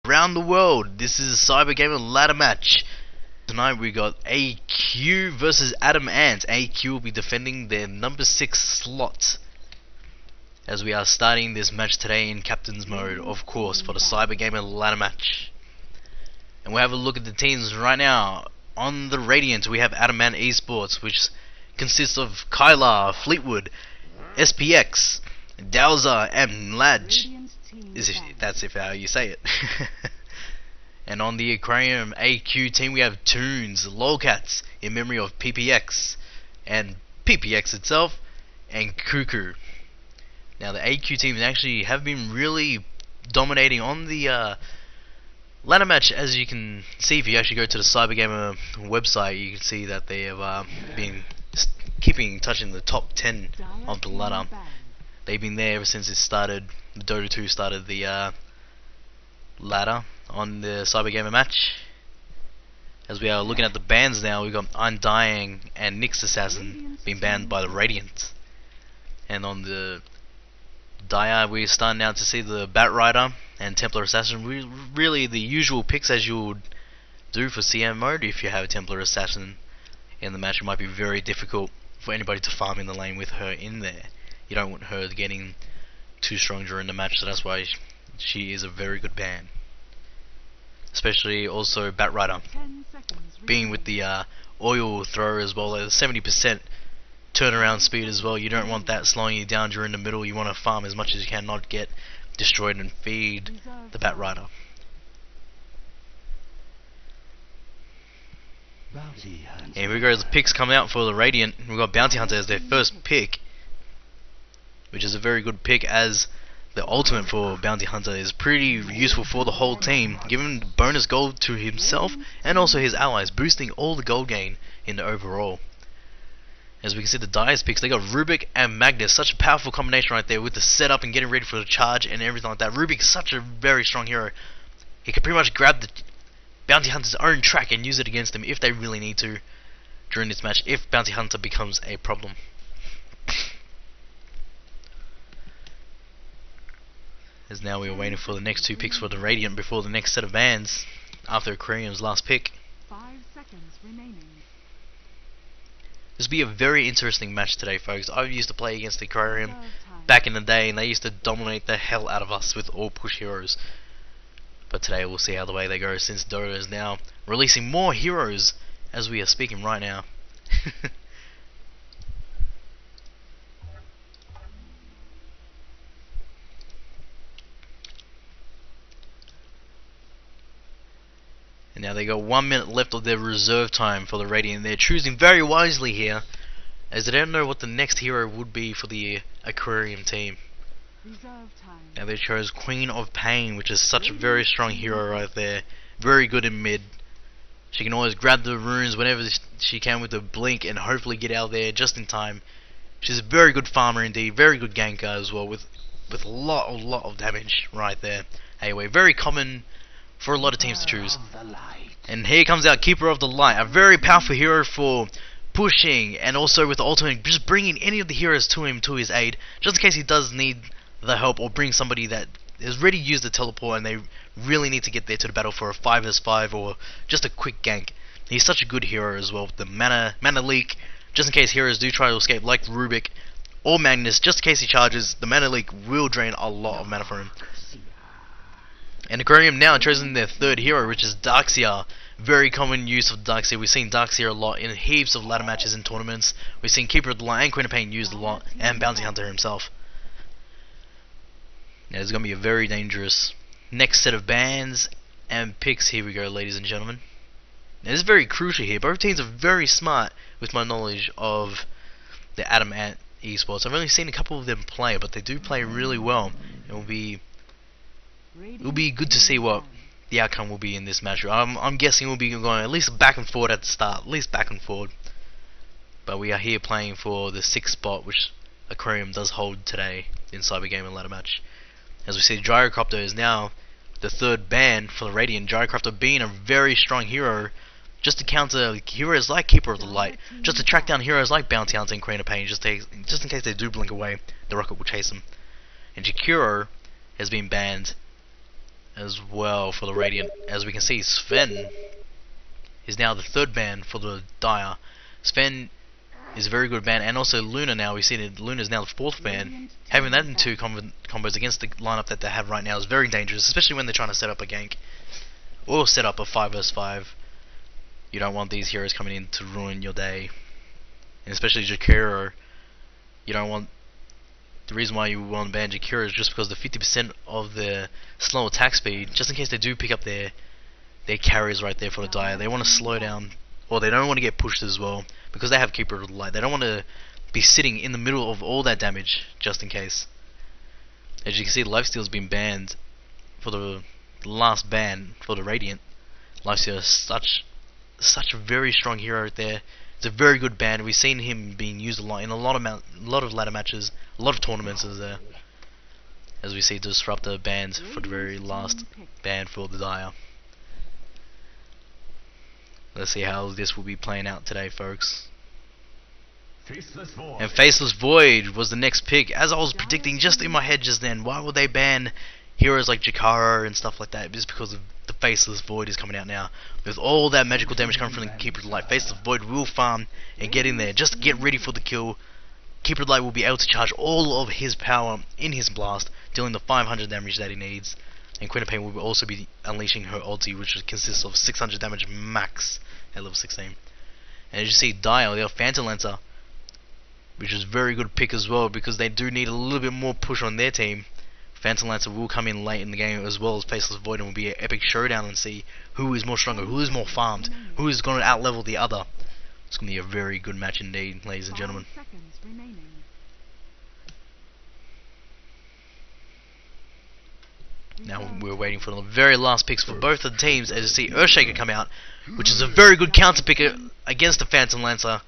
around the world. This is a CyberGamer Ladder match. Tonight we got AQ versus Adamant. AQ will be defending their number 6 slot. As we are starting this match today in Captain's mode, of course, for the CyberGamer Ladder match. And we'll have a look at the teams right now. On the Radiant, we have Adamant Esports, which consists of Kylar, Fleetwood, SPX, Dowser, and Ladge. That's if how you say it. And on the aQuarium AQ team, we have Toons, Lolcats, in memory of PPX, and PPX itself, and Cuckoo. Now the AQ teams actually have been really dominating on the ladder match. As you can see, if you actually go to the CyberGamer website, you can see that they have been keeping in touch in the top 10 of the ladder. They've been there ever since it started. Dota 2 started the ladder on the CyberGamer match. As we are looking at the bans now, we've got Undying and Nyx Assassin being banned by the Radiant. And on the Dire, we're starting now to see the Bat Rider and Templar Assassin. Really the usual picks as you would do for CM mode. If you have a Templar Assassin in the match, it might be very difficult for anybody to farm in the lane with her in there. You don't want her getting too strong during the match, so that's why she is a very good ban. Especially also Bat Rider, being with the oil thrower as well, as 70% turnaround speed as well. You don't want that slowing you down during the middle. You want to farm as much as you can, not get destroyed, and feed the Bat Rider. And here we go, the picks coming out for the Radiant. We've got Bounty Hunter as their first pick, which is a very good pick, as the ultimate for Bounty Hunter is pretty useful for the whole team, giving bonus gold to himself and also his allies, boosting all the gold gain in the overall. As we can see the Dire's picks, they got Rubik and Magnus, such a powerful combination right there with the setup and getting ready for the charge and everything like that. Rubik is such a very strong hero. He can pretty much grab the Bounty Hunter's own track and use it against them if they really need to during this match, if Bounty Hunter becomes a problem. As now we are waiting for the next 2 picks for the Radiant before the next set of bans after aQuarium's last pick. 5 seconds remaining. This will be a very interesting match today, folks. I used to play against aQuarium back in the day, and they used to dominate the hell out of us with all push heroes. But today we'll see how the way they go, since Dota is now releasing more heroes as we are speaking right now. And now they got 1 minute left of their reserve time for the Radiant. They're choosing very wisely here, as they don't know what the next hero would be for the aQuarium team. Now they chose Queen of Pain, which is such a very strong hero right there. Very good in mid. She can always grab the runes whenever she can with the blink and hopefully get out there just in time. She's a very good farmer indeed, very good ganker as well, with a lot of damage right there. Anyway, very common for a lot of teams to choose. And here comes our Keeper of the Light, a very powerful hero for pushing, and also with the ultimate, just bringing any of the heroes to him to his aid, just in case he does need the help, or bring somebody that has already used the teleport and they really need to get there to the battle for a 5vs5 or just a quick gank. He's such a good hero as well with the mana leak, just in case heroes do try to escape, like Rubik or Magnus. Just in case he charges, the mana leak will drain a lot of mana from him. And aQuarium now chosen their 3rd hero, which is Darkseer. Very common use of Darkseer. We've seen Darkseer a lot in heaps of ladder matches and tournaments. We've seen Keeper of the Light and Queen of Pain used a lot, and Bounty Hunter himself. Now there's going to be a very dangerous next set of bans and picks. Here we go, ladies and gentlemen. Now this is very crucial here. Both teams are very smart with my knowledge of the Adamant Esports. I've only seen a couple of them play, but they do play really well. It will be good to see what the outcome will be in this match. I'm guessing we'll be going at least back and forward at the start, at least back and forward. But we are here playing for the 6th spot, which aQuarium does hold today in CyberGamer Ladder match. As we see, Gyrocopter is now the 3rd ban for the Radiant. Gyrocopter being a very strong hero, just to counter heroes like Keeper of the Light, just to track down heroes like Bounty Hunter and Queen of Pain, just in case they do blink away, the rocket will chase them. And Jakiro has been banned as well for the Radiant. As we can see, Sven is now the third ban for the Dire. Sven is a very good ban, and also Luna now. We see that Luna is now the fourth ban. Having that in two combos against the lineup that they have right now is very dangerous, especially when they're trying to set up a gank or set up a 5 vs 5. You don't want these heroes coming in to ruin your day, and especially Jakiro. You don't want. The reason why you want to ban Jakiro is just because the 50% of the slow attack speed, just in case they do pick up their carries right there for the Dire. They want to slow down, or they don't want to get pushed as well, because they have Keeper of the Light. They don't want to be sitting in the middle of all that damage, just in case. As you can see, Lifesteal's been banned for the last ban for the Radiant. Lifesteal is such a very strong hero right there. It's a very good ban. We've seen him being used a lot in a lot of ladder matches, a lot of tournaments is there. As we see Disruptor banned for the very last ban for the Dire. Let's see how this will be playing out today, folks. And Faceless Void was the next pick, as I was predicting just in my head just then. Why would they ban heroes like Jakaro and stuff like that? It's because of the Faceless Void is coming out now. With all that magical damage coming from the Keeper of the Light, Faceless Void will farm and get in there just to get ready for the kill. Keeper of the Light will be able to charge all of his power in his blast, dealing the 500 damage that he needs. And Queen of Pain will also be unleashing her ulti, which consists of 600 damage max at level 16. And as you see, Dire, they have Phantom Lancer, which is a very good pick as well, because they do need a little bit more push on their team. Phantom Lancer will come in late in the game as well as Faceless Void, and will be an epic showdown and see who is more stronger, who is more farmed, who is going to outlevel the other. It's going to be a very good match indeed, ladies and gentlemen. 5 seconds remaining. Now we're waiting for the very last picks for both of the teams, as you see Earthshaker come out, which is a very good counter picker against the Phantom Lancer.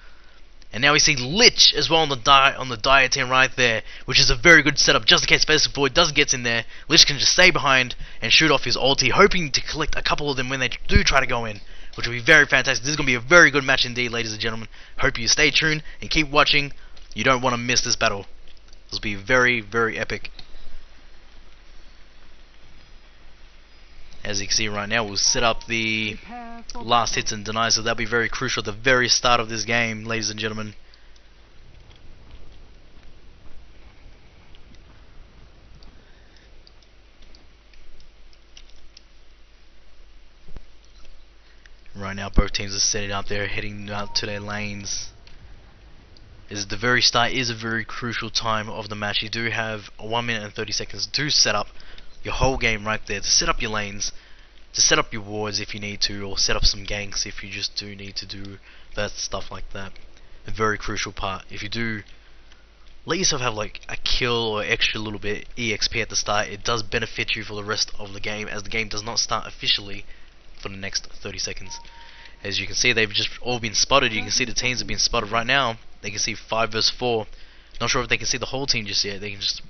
And now we see Lich as well on the Dire team right there, which is a very good setup just in case Faceless Void doesn't get in there. Lich can just stay behind and shoot off his ulti, hoping to collect a couple of them when they do try to go in, which will be very fantastic. This is going to be a very good match indeed, ladies and gentlemen. Hope you stay tuned and keep watching. You don't want to miss this battle. This will be very, very epic. As you can see right now, we'll set up the last hits and denies, so that'll be very crucial at the very start of this game, ladies and gentlemen. Right now, both teams are setting up there, heading out to their lanes. As the very start is a very crucial time of the match. You do have 1 minute and 30 seconds to set up your whole game right there, to set up your lanes, to set up your wards if you need to, or set up some ganks if you just do need to do that stuff like that. A very crucial part. If you do let yourself have like a kill or extra little bit EXP at the start, it does benefit you for the rest of the game, as the game does not start officially for the next 30 seconds. As you can see, they've just all been spotted. You can see the teams have been spotted right now. They can see 5 vs 4. Not sure if they can see the whole team just yet. They can just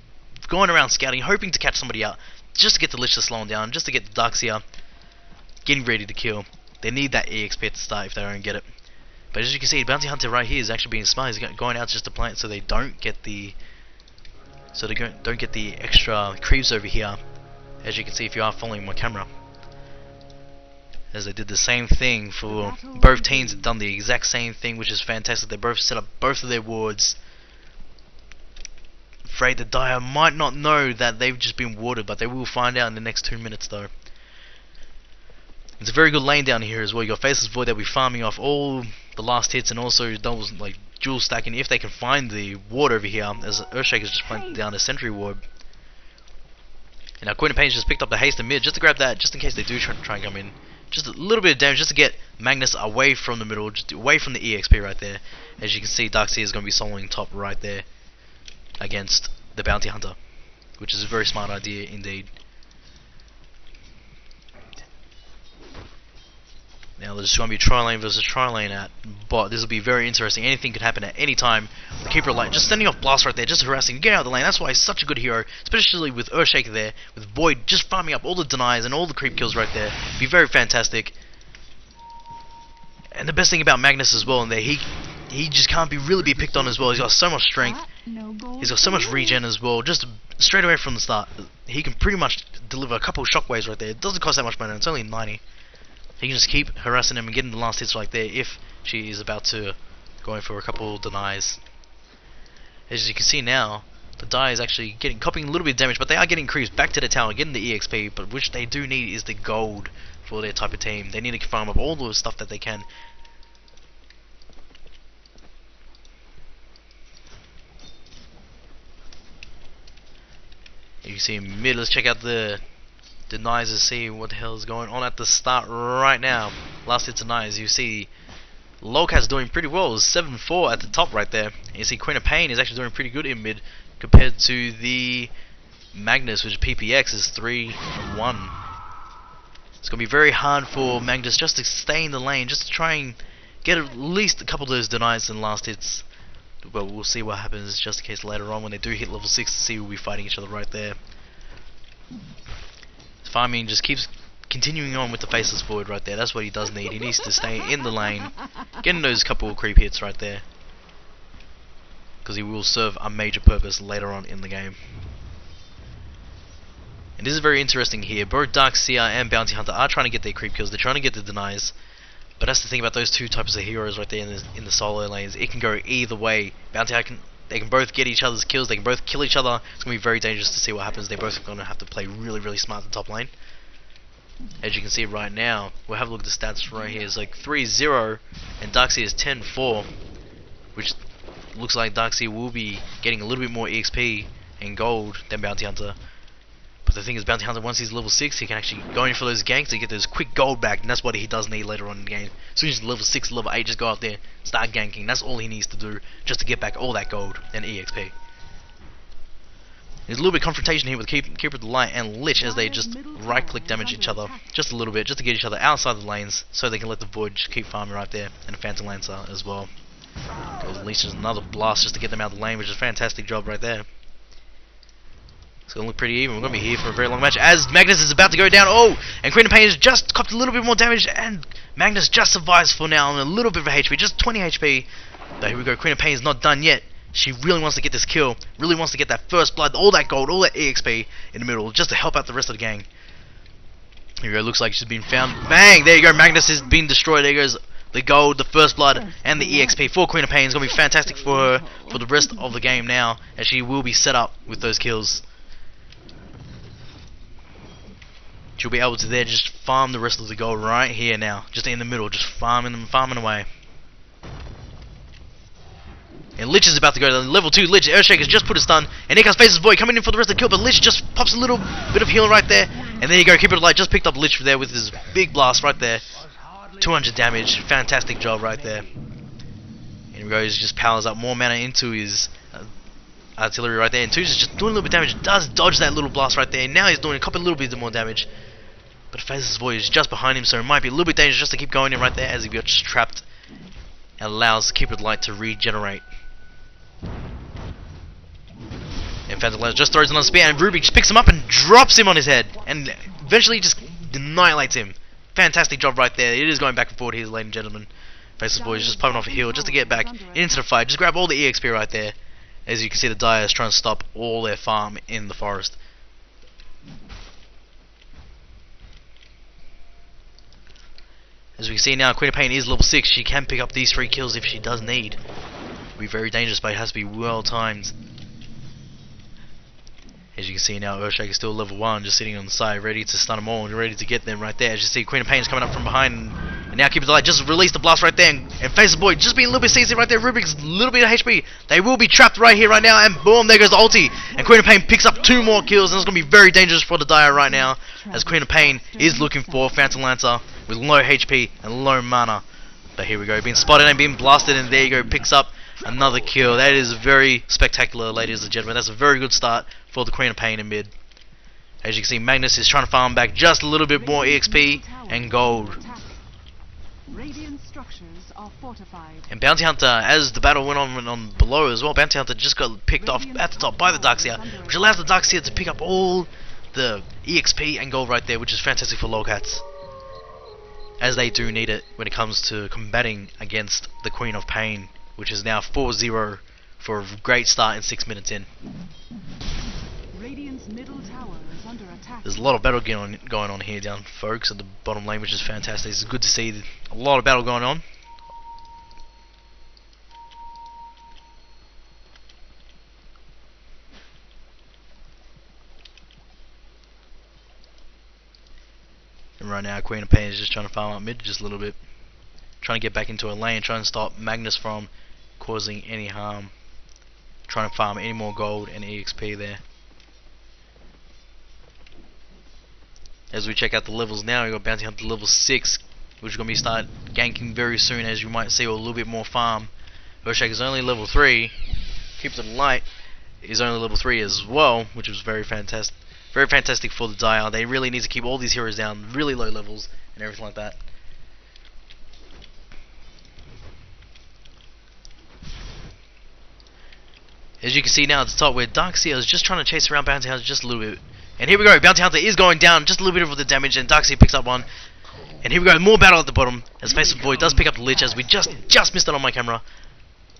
going around scouting, hoping to catch somebody out, just to get the Lich to slow them down, just to get the Darkseer getting ready to kill. They need that EXP at the start if they don't get it. But as you can see, Bounty Hunter right here is actually being smart. He's going out just to plant so they don't get the don't get the extra creeps over here. As you can see if you are following my camera. As they did the same thing for both teams, have done the exact same thing, which is fantastic. They both set up both of their wards. Afraid the Dire might not know that they've just been warded, but they will find out in the next 2 minutes though. It's a very good lane down here as well. You got Faceless Void that will be farming off all the last hits, and also doubles like dual stacking if they can find the ward over here, as Earthshaker's just planted down a sentry ward. And now Queen of Pain's just picked up the haste in mid just to grab that, just in case they do try and come in. Just a little bit of damage just to get Magnus away from the middle, just away from the EXP right there. As you can see, Darkseer is going to be soloing top right there against the Bounty Hunter, which is a very smart idea indeed. Now there's going to be tri-lane versus tri-lane at bot. This will be very interesting. Anything could happen at any time. The Keeper of Light just sending off blast right there, just harassing. Get out of the lane. That's why he's such a good hero, especially with Earthshaker there, with Void just farming up all the denies and all the creep kills right there. Be very fantastic. And the best thing about Magnus as well, in there, he just can't really be picked on as well. He's got so much strength. No gold He's got so much for me. regen as well, just straight away from the start. He can pretty much deliver a couple of shockwaves right there. It doesn't cost that much money, it's only 90. He can just keep harassing him and getting the last hits right there if she is about to go in for a couple denies. As you can see now, the die is actually copying a little bit of damage, but they are getting creeps back to the tower, getting the EXP, but which they do need is the gold for their type of team. They need to farm up all the stuff that they can. You can see in mid, let's check out the denies to see what the hell is going on at the start right now. Last hit denies, you see Lowcat's doing pretty well, 7-4 at the top right there. And you see Queen of Pain is actually doing pretty good in mid compared to the Magnus, which PPX is 3-1. It's going to be very hard for Magnus just to stay in the lane, just to try and get at least a couple of those denies and last hits. But we'll see what happens just in case later on when they do hit level 6 to see we'll be fighting each other right there. Farming just keeps continuing on with the faceless void right there. That's what he does need. He needs to stay in the lane, getting those couple of creep hits right there, because he will serve a major purpose later on in the game. And this is very interesting here. Both Darkseer and Bounty Hunter are trying to get their creep kills. They're trying to get the denies. But that's the thing about those two types of heroes right there in the solo lanes. It can go either way. Bounty Hunter they can both get each other's kills. They can both kill each other. It's going to be very dangerous to see what happens. They're both going to have to play really, really smart in the top lane. As you can see right now, we'll have a look at the stats right here. It's like 3-0 and Darkseer is 10-4, which looks like Darkseer will be getting a little bit more EXP and gold than Bounty Hunter. But the thing is, Bounty Hunter, once he's level 6, he can actually go in for those ganks to get those quick gold back, and that's what he does need later on in the game. As soon as he's level 6, level 8, just go out there, start ganking. That's all he needs to do, just to get back all that gold and EXP. There's a little bit of confrontation here with Keeper of the Light and Lich as they just right-click damage each other, just a little bit, just to get each other outside the lanes, so they can let the Void just keep farming right there, and a Phantom Lancer as well. Goes Lich is another blast just to get them out of the lane, which is a fantastic job right there. It's going to look pretty even. We're going to be here for a very long match as Magnus is about to go down. Oh! And Queen of Pain has just copped a little bit more damage, and Magnus just survives for now on a little bit of HP, just 20 HP. But here we go, Queen of Pain is not done yet. She really wants to get this kill, really wants to get that first blood, all that gold, all that EXP in the middle, just to help out the rest of the gang. Here we go, looks like she's been found. Bang! There you go, Magnus has been destroyed. There goes the gold, the first blood, and the EXP for Queen of Pain. It's going to be fantastic for her for the rest of the game now, as she will be set up with those kills. She'll be able to there just farm the rest of the gold right here now, just in the middle, just farming them, farming away. And Lich is about to go to level 2. Lich, Earthshaker's just put a stun, and here comes Faceless Void coming in for the rest of the kill, but Lich just pops a little bit of healing right there, and there you go, Keeper of the Light just picked up Lich there with his big blast right there. 200 damage, fantastic job right there. And here we go, he just powers up more mana into his artillery right there, and Two's just doing a little bit of damage, does dodge that little blast right there, and now he's doing a couple little bits more damage. But Faceless Void is just behind him, so it might be a little bit dangerous just to keep going in right there as he gets trapped, and allows Keeper of the Light to regenerate. And Phantom Lancer just throws another spear, and Ruby just picks him up and drops him on his head, and eventually just annihilates him. Fantastic job right there. It is going back and forward here, ladies and gentlemen. Faceless Void is just popping off a heal just to get back into the fight. Just grab all the EXP right there. As you can see, the Dire is trying to stop all their farm in the forest. As we can see now, Queen of Pain is level 6. She can pick up these 3 kills if she does need. It'll be very dangerous, but it has to be well timed. As you can see now, Earthshaker is still level 1, just sitting on the side, ready to stun them all and ready to get them right there. As you see, Queen of Pain is coming up from behind, and now Keeper of the Light just released the blast right there, and Faceless Void just being a little bit CC right there. Rubik's a little bit of HP. They will be trapped right here, right now, and boom, there goes the ulti. And Queen of Pain picks up 2 more kills, and it's going to be very dangerous for the Dire right now, as Queen of Pain is looking for Phantom Lancer with low HP and low mana. But here we go, being spotted and being blasted, and there you go, picks up another kill. That is very spectacular, ladies and gentlemen. That's a very good start for the Queen of Pain in mid. As you can see, Magnus is trying to farm back just a little bit more EXP and gold. Radiant structures are fortified. And Bounty Hunter, as the battle went on below as well, Bounty Hunter just got picked off at the top by the Darkseer, which allows the Darkseer to pick up all the EXP and gold right there, which is fantastic for Lowcats, as they do need it when it comes to combating against the Queen of Pain, which is now 4-0 for a great start in 6 minutes in. Radiant's middle tower is under attack. There's a lot of battle going on here down, folks, at the bottom lane, which is fantastic. It's good to see a lot of battle going on. And right now, Queen of Pain is just trying to farm up mid just a little bit. Trying to get back into a lane, trying to stop Magnus from causing any harm. Trying to farm any more gold and EXP there. As we check out the levels now, we've got Bounty Hunter level 6, which is going to be start ganking very soon, as you might see, or a little bit more farm. Earthshake is only level 3. Keep Them Light is only level 3 as well, which was very fantastic. Very fantastic for the Dire. They really need to keep all these heroes down, really low levels, and everything like that. As you can see now at the top, where Darkseer is just trying to chase around Bounty Hunter just a little bit. And here we go, Bounty Hunter is going down just a little bit of the damage, and Darkseer picks up one. And here we go, more battle at the bottom, as Face of Void does pick up the Lich, as we just missed it on my camera.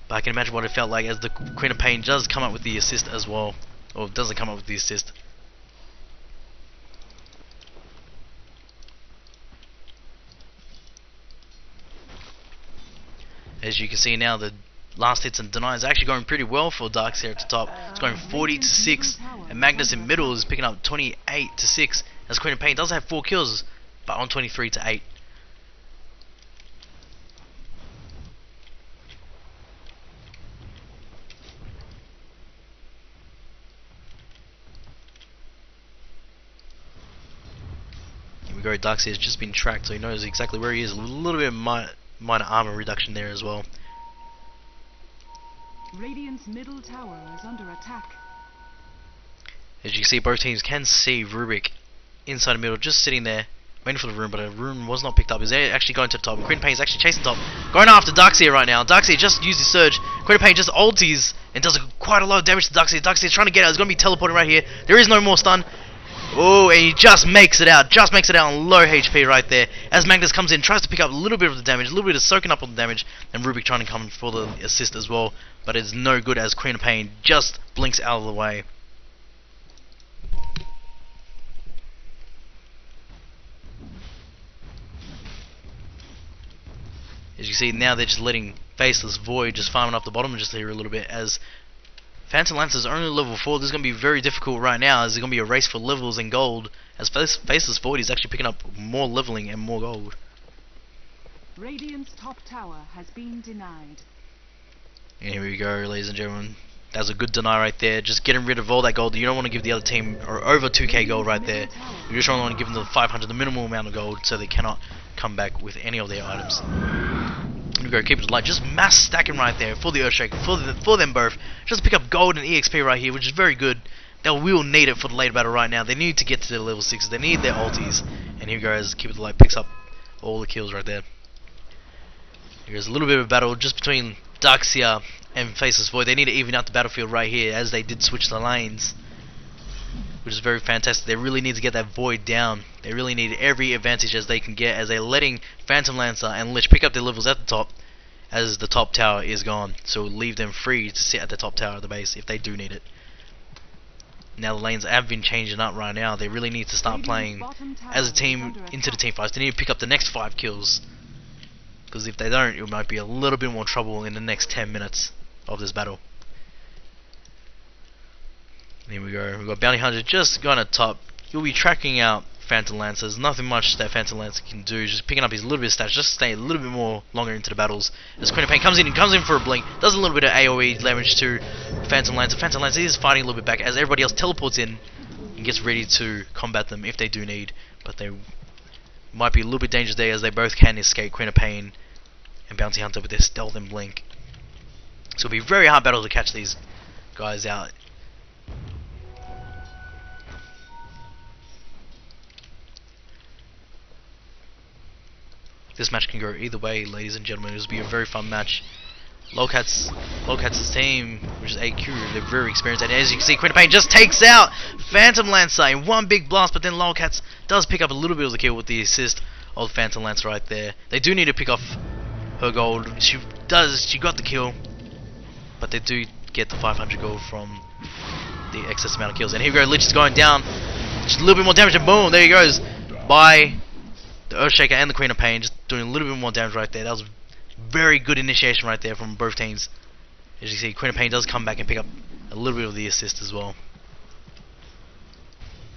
But I can imagine what it felt like as the Queen of Pain does come up with the assist as well. Or doesn't come up with the assist. As you can see now, the last hits and denies are actually going pretty well for Darkseer at the top. It's going 40 to 6, and Magnus in middle is picking up 28 to 6. As Queen of Pain does have 4 kills, but on 23 to 8. Here we go, Darkseer has just been tracked, so he knows exactly where he is. A little bit of minor armor reduction there as well. Radiant's middle tower is under attack. As you can see, both teams can see Rubik inside the middle, just sitting there, waiting for the rune, but a rune was not picked up. Is actually going to the top. Queen of Pain is actually chasing top, going after Darkseer right now. Darkseer just used his surge. Queen of Pain just ulties and does quite a lot of damage to Darkseer. Darkseer is trying to get out. He's going to be teleporting right here. There is no more stun. Oh, and he just makes it out. Just makes it out on low HP right there. As Magnus comes in, tries to pick up a little bit of the damage, a little bit of soaking up on the damage, and Rubik trying to come for the assist as well. But it's no good as Queen of Pain just blinks out of the way. As you see now, they're just letting Faceless Void just farming up the bottom just here a little bit. As Phantom Lancer is only level 4, this is going to be very difficult right now, as there's going to be a race for levels and gold. As Faceless Void is actually picking up more leveling and more gold. Radiant's top tower has been denied. And here we go, ladies and gentlemen. That's a good deny right there. Just getting rid of all that gold. You don't want to give the other team or over 2k gold right there. You just only want to give them the 500, the minimal amount of gold, so they cannot come back with any of their items. Here we go, keep it light. Just mass stacking right there for the Earthshake, for them both. Just pick up gold and EXP right here, which is very good. They will need it for the later battle right now. They need to get to their level 6s. They need their ultis. And here goes, keep it light, picks up all the kills right there. Here's a little bit of a battle just between Darkseer and Faceless Void. They need to even out the battlefield right here, as they did switch the lanes, which is very fantastic. They really need to get that Void down. They really need every advantage as they can get, as they're letting Phantom Lancer and Lich pick up their levels at the top, as the top tower is gone. So leave them free to sit at the top tower of the base if they do need it. Now the lanes have been changing up right now. They really need to start playing as a team into the team fights. They need to pick up the next 5 kills, because if they don't, it might be a little bit more trouble in the next 10 minutes of this battle. Here we go. We've got Bounty Hunter just going to top. He'll be tracking out Phantom Lancer. There's nothing much that Phantom Lancer can do. Just picking up his little bit of stats, just stay a little bit more longer into the battles. As Queen of Pain comes in for a blink, does a little bit of AoE damage to Phantom Lancer. Phantom Lancer is fighting a little bit back as everybody else teleports in and gets ready to combat them if they do need. But they might be a little bit dangerous there, as they both can escape Queen of Pain and Bounty Hunter with their stealth and blink. So it'll be a very hard battle to catch these guys out. This match can go either way, ladies and gentlemen. It will be a very fun match. Lowcats' team, which is AQ, they're very experienced, and as you can see, Queen of Pain just takes out Phantom Lancer in one big blast, but then Lowcats does pick up a little bit of the kill with the assist of Phantom Lancer right there. They do need to pick off her gold. She got the kill, but they do get the 500 gold from the excess amount of kills. And here we go, Lich is going down. Just a little bit more damage, and boom, there he goes. By the Earthshaker and the Queen of Pain, just doing a little bit more damage right there. That was very good initiation right there from both teams. As you see, Queen of Pain does come back and pick up a little bit of the assist as well.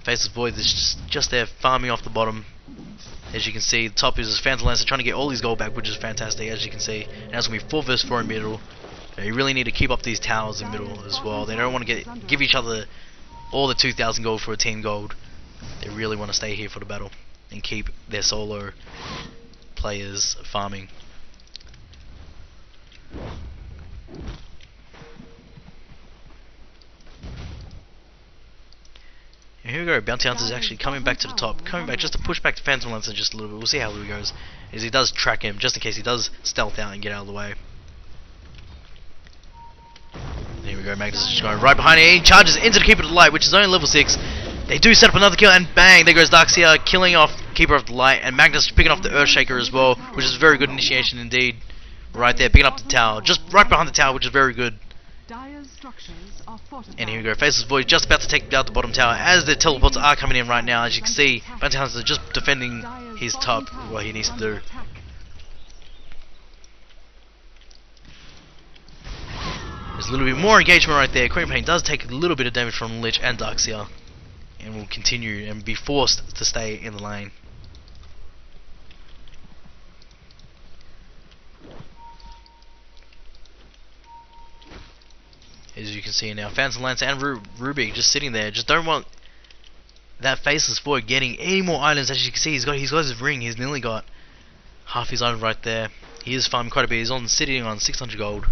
Faceless Void is just there farming off the bottom. As you can see, the top is Phantom Lancer trying to get all his gold back, which is fantastic, as you can see. And that's going to be 4 vs 4 in middle. You really need to keep up these towers in middle as well. They don't want to give each other all the 2,000 gold for a team gold. They really want to stay here for the battle and keep their solo players farming. And here we go, Bounty Hunter is actually coming back to the top, coming back just to push back the Phantom Lancer just a little bit. We'll see how he goes, as he does track him, just in case he does stealth out and get out of the way. Here we go, Magnus is just going right behind it, he charges into the Keeper of the Light, which is only level 6. They do set up another kill, and bang, there goes Darkseer, killing off Keeper of the Light, and Magnus picking off the Earthshaker as well, which is a very good initiation indeed. Right there, picking up the tower, just right behind the tower, which is very good. And here we go, Faceless Void just about to take out the bottom tower as the teleports are coming in right now. As you can see, Bounty Hunter is just defending his top, what he needs to do. There's a little bit more engagement right there. Queen of Pain does take a little bit of damage from Lich and Darkseer, and will continue and be forced to stay in the lane. As you can see now, Phantom Lancer and Rubik just sitting there. Just don't want that Faceless Void getting any more items. As you can see, he's got his ring. He's nearly got half his items right there. He is farming quite a bit. He's sitting on 600 gold.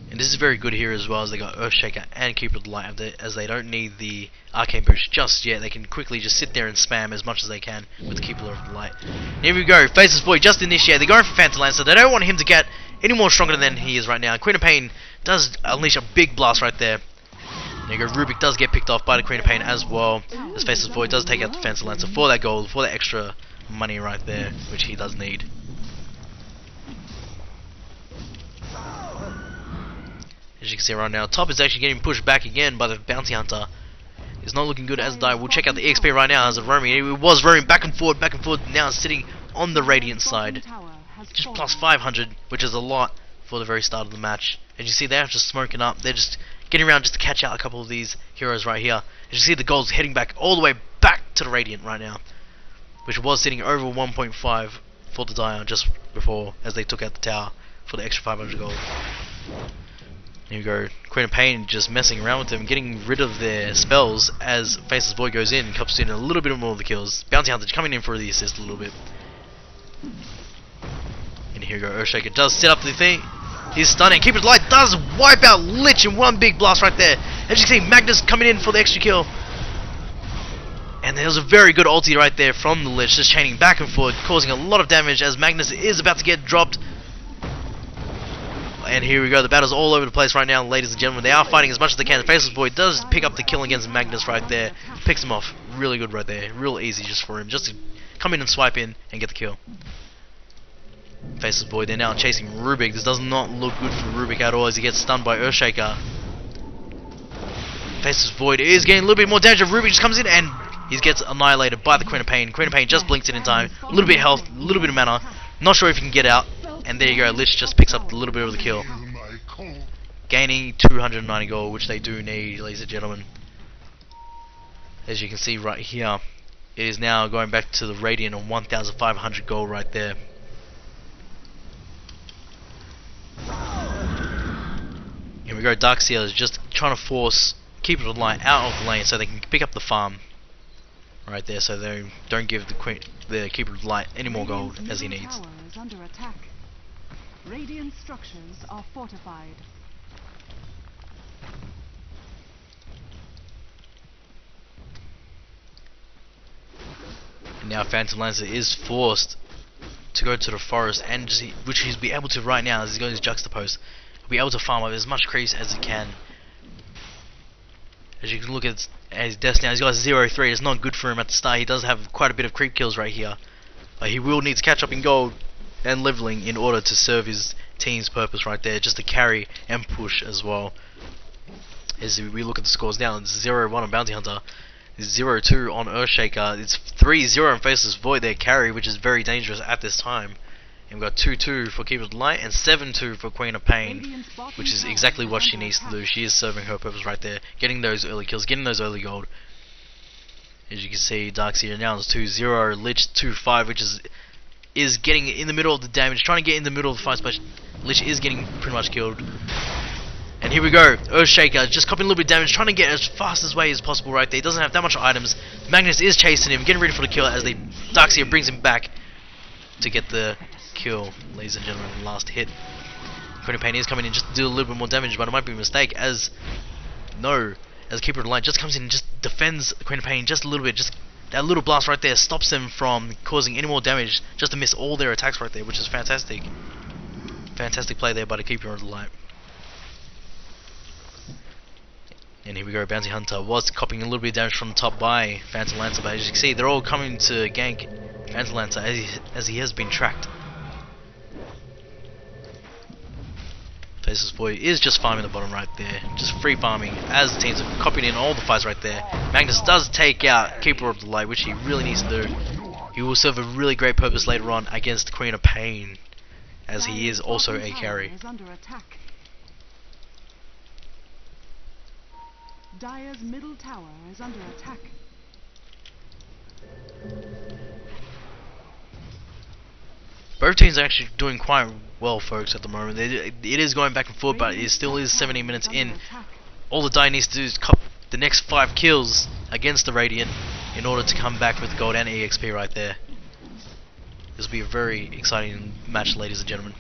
And this is very good here as well, as they got Earthshaker and Keeper of the Light, as they don't need the Arcane Boost just yet. They can quickly just sit there and spam as much as they can with the Keeper of the Light. And here we go, Faceless Void just initiated. They're going for Phantom Lancer. They don't want him to get any more stronger than he is right now. Queen of Pain does unleash a big blast right there. There you go, Rubik does get picked off by the Queen of Pain as well, as Faceless Void does take out the Phantom Lancer for that gold, for that extra money right there, which he does need. As you can see right now, top is actually getting pushed back again by the Bounty Hunter. It's not looking good as a die. We'll check out the EXP right now as a roaming. It was roaming back and forth, now it's sitting on the Radiant side. Just plus 500, which is a lot for the very start of the match. As you see, they're just smoking up. They're just getting around just to catch out a couple of these heroes right here. As you see, the gold's heading back all the way back to the Radiant right now, which was sitting over 1.5 for the Dire just before, as they took out the tower for the extra 500 gold. Here you go, Queen of Pain just messing around with them, getting rid of their spells as Faceless Void goes in and cups in a little bit more of the kills. Bounty Hunter coming in for the assist a little bit. And here you go, Earthshaker does set up the thing. He's stunning. Keeper of the Light does wipe out Lich in one big blast right there. As you can see, Magnus coming in for the extra kill. And there was a very good ulti right there from the Lich, just chaining back and forth, causing a lot of damage as Magnus is about to get dropped. And here we go, the battle's all over the place right now, ladies and gentlemen. They are fighting as much as they can. Faceless Void does pick up the kill against Magnus right there. Picks him off really good right there. Real easy just for him, just to come in and swipe in and get the kill. Faceless Void, they're now chasing Rubik. This does not look good for Rubik at all as he gets stunned by Earthshaker. Faceless Void is getting a little bit more damage. Rubik just comes in and he gets annihilated by the Queen of Pain. Queen of Pain just blinks it in time. A little bit of health, a little bit of mana. Not sure if he can get out. And there you go, Lich just picks up a little bit of the kill. Gaining 290 gold, which they do need, ladies and gentlemen. As you can see right here, it is now going back to the Radiant on 1,500 gold right there. Here we go, Darkseer is just trying to force Keeper of the Light out of the lane so they can pick up the farm. Right there, so they don't give the Keeper of the Light any more gold as he needs. Under attack. Radiant structures are fortified. And now Phantom Lancer is forced to go to the forest, and which he's be able to right now as he's got his juxtapose. He'll be able to farm up as much creeps as he can. As you can look at his deaths now, he's got 0-3. It's not good for him at the start. He does have quite a bit of creep kills right here, but he will need to catch up in gold. and leveling in order to serve his team's purpose right there, just to carry and push as well. As we look at the scores now, it's 0-1 on Bounty Hunter, 0-2 on Earthshaker, it's 3-0 on Faceless Void, their carry, which is very dangerous at this time. And we've got 2-2 for Keeper of the Light and 7-2 for Queen of Pain, which is exactly what she needs to do. She is serving her purpose right there, getting those early kills, getting those early gold. As you can see, Darkseer now is 2-0, Lich 2-5, which is getting in the middle of the damage, trying to get in the middle of the fight, but Lich is getting pretty much killed. And here we go, Earthshaker just copying a little bit of damage, trying to get as fast as way as possible right there. He doesn't have that much items. Magnus is chasing him, getting ready for the kill as Darkseer brings him back to get the kill, ladies and gentlemen. Last hit. Queen of Pain is coming in just to do a little bit more damage, but it might be a mistake as Keeper of the Light just comes in and just defends Queen of Pain just a little bit. Just that little blast right there stops them from causing any more damage, just to miss all their attacks right there, which is fantastic. Fantastic play there by the Keeper of the Light. And here we go, Bounty Hunter was copying a little bit of damage from the top by Phantom Lancer, but as you can see, they're all coming to gank Phantom Lancer as he has been tracked. Faceless Void is just farming the bottom right there, just free farming as the teams have copied in all the fights right there. Magnus does take out Keeper of the Light, which he really needs to do. He will serve a really great purpose later on against Queen of Pain, as he is also a carry. Dire's middle tower is under attack. Both teams are actually doing quite well, folks, at the moment. It is going back and forth, but it still is 17 minutes in. All the Dire needs to do is cop the next 5 kills against the Radiant in order to come back with gold and EXP right there. This will be a very exciting match, ladies and gentlemen.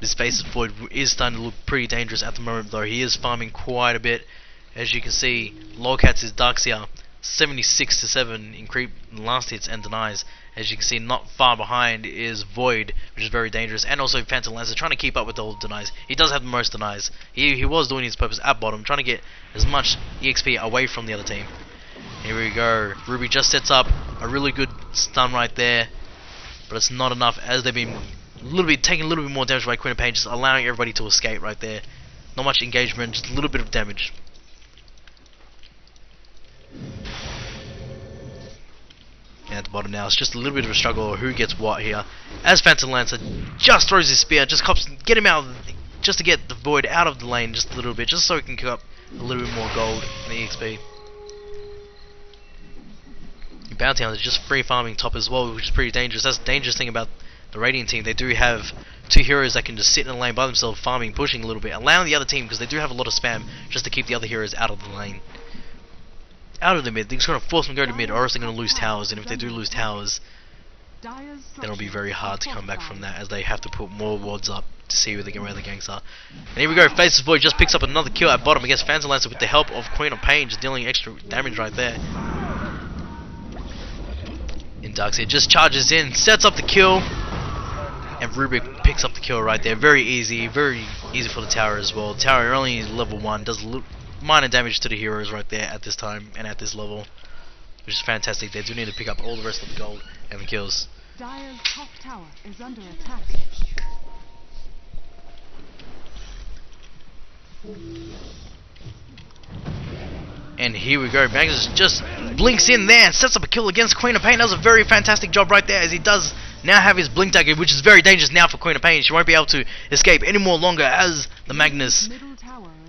This Faceless Void is starting to look pretty dangerous at the moment, though. He is farming quite a bit. As you can see, Lolcats is Darkseer, 76-7 in creep, last hits and denies. As you can see, not far behind is Void, which is very dangerous, and also Phantom Lancer trying to keep up with all the denies. He does have the most denies. He was doing his purpose at bottom, trying to get as much EXP away from the other team. Here we go. Ruby just sets up a really good stun right there, but it's not enough as they've been taking a little bit more damage by Queen of Pain, just allowing everybody to escape right there. Not much engagement, just a little bit of damage. And at the bottom now, it's just a little bit of a struggle who gets what here. As Phantom Lancer just throws his spear, just get him out, just to get the Void out of the lane just a little bit, just so he can kick up a little bit more gold and EXP. Bounty Hunter just free farming top as well, which is pretty dangerous. That's the dangerous thing about the Radiant team. They do have 2 heroes that can just sit in the lane by themselves, farming, pushing a little bit, allowing the other team, because they do have a lot of spam, just to keep the other heroes out of the lane. Out of the mid, they're just going to force them to go to mid, or else they're going to lose towers, and if they do lose towers, then it'll be very hard to come back from that, as they have to put more wards up to see where the ganks are. And here we go, Faceless Void just picks up another kill at bottom against Phantom Lancer with the help of Queen of Pain, just dealing extra damage right there. And Darkseer just charges in, sets up the kill, and Rubik picks up the kill right there. Very easy for the tower as well. Tower only is level 1, does minor damage to the heroes right there at this time and at this level, which is fantastic. They do need to pick up all the rest of the gold and the kills. Dire's top tower is under attack. And here we go, Magnus just blinks in there and sets up a kill against Queen of Pain. Does a very fantastic job right there, as he does now have his blink dagger, which is very dangerous now for Queen of Pain. She won't be able to escape any more longer as the Magnus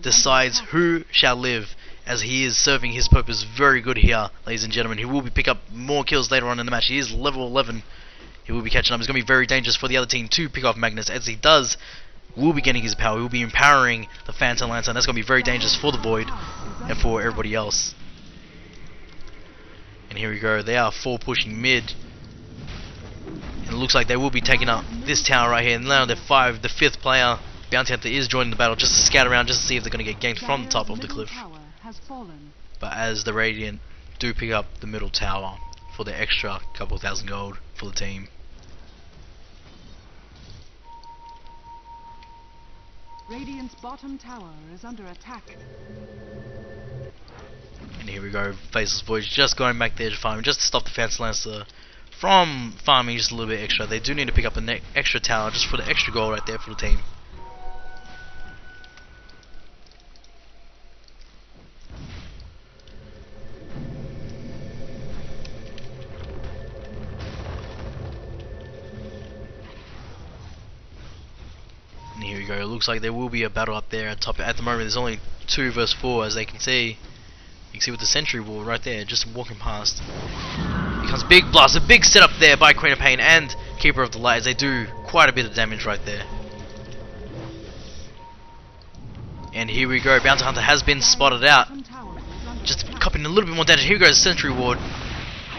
decides who shall live, as he is serving his purpose very good here, ladies and gentlemen. He will be pick up more kills later on in the match. He is level 11. He will be catching up. It's going to be very dangerous for the other team to pick off Magnus, as he will be getting his power. He will be empowering the Phantom Lancer, and that's going to be very dangerous for the Void and for everybody else. And here we go. They are 4 pushing mid, and it looks like they will be taking up this tower right here. And now they're 5. The 5th player, Bounty Hunter, is joining the battle just to scout around, just to see if they're going to get ganked from the top of the cliff. But as the Radiant do pick up the middle tower for the extra couple thousand gold for the team. Radiant's bottom tower is under attack. And here we go, Faceless Void just going back there to farm, just to stop the Phantom Lancer from farming just a little bit extra. They do need to pick up an extra tower just for the extra goal right there for the team. And here we go. It looks like there will be a battle up there at top. At the moment, there's only 2 versus 4, as they can see. You can see with the sentry wall right there, just walking past. Here comes big blast, a big setup there by Queen of Pain and Keeper of the Light, as they do quite a bit of damage right there. And here we go. Bounty Hunter has been spotted out. Just copying a little bit more damage. Here goes Sentry Ward.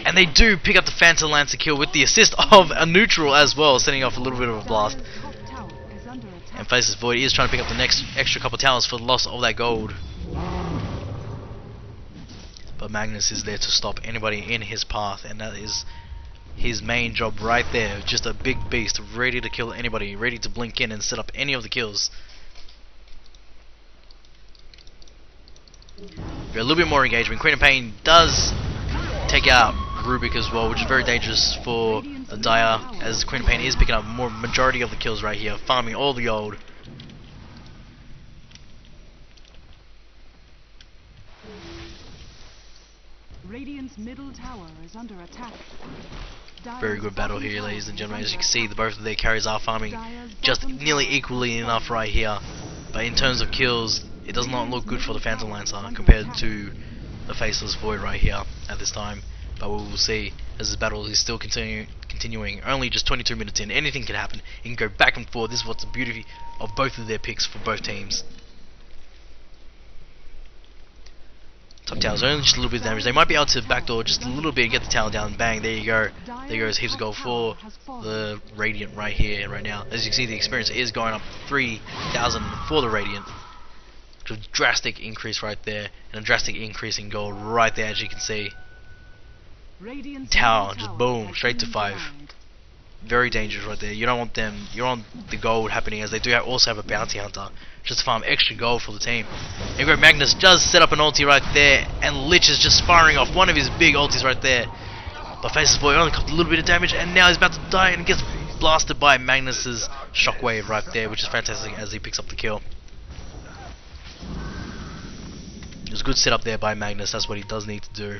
And they do pick up the Phantom Lancer kill with the assist of a neutral as well, setting off a little bit of a blast. And Faceless Void is trying to pick up the next extra couple towers for the loss of that gold. But Magnus is there to stop anybody in his path, and that is his main job right there. Just a big beast, ready to kill anybody, ready to blink in and set up any of the kills. A little bit more engagement. Queen of Pain does take out Rubik as well, which is very dangerous for the Dire, as Queen of Pain is picking up more majority of the kills right here, farming all the gold. Radiant's middle tower is under attack. Very good battle here, ladies and gentlemen. As you can see, both of their carries are farming just nearly equally enough right here. But in terms of kills, it does not look good for the Phantom Lancer compared to the Faceless Void right here at this time. But we will see as this battle is still continuing. Only just 22 minutes in, anything can happen. It can go back and forth. This is what's the beauty of both of their picks for both teams. Top tower's only just a little bit of damage. They might be able to backdoor just a little bit and get the tower down. Bang, there you go. There goes heaps of gold for the Radiant right here, right now. As you can see, the experience is going up 3,000 for the Radiant. Which is a drastic increase right there. And a drastic increase in gold right there, as you can see. Tower, just boom, straight to 5. Very dangerous right there. You don't want them, you don't want the gold happening, as they do also have a Bounty Hunter. Just to farm extra gold for the team. Here we go, Magnus does set up an ulti right there, and Lich is just firing off one of his big ultis right there. But Faceless Void only got a little bit of damage, and now he's about to die and gets blasted by Magnus's shockwave right there, which is fantastic as he picks up the kill. It was a good setup there by Magnus, that's what he does need to do.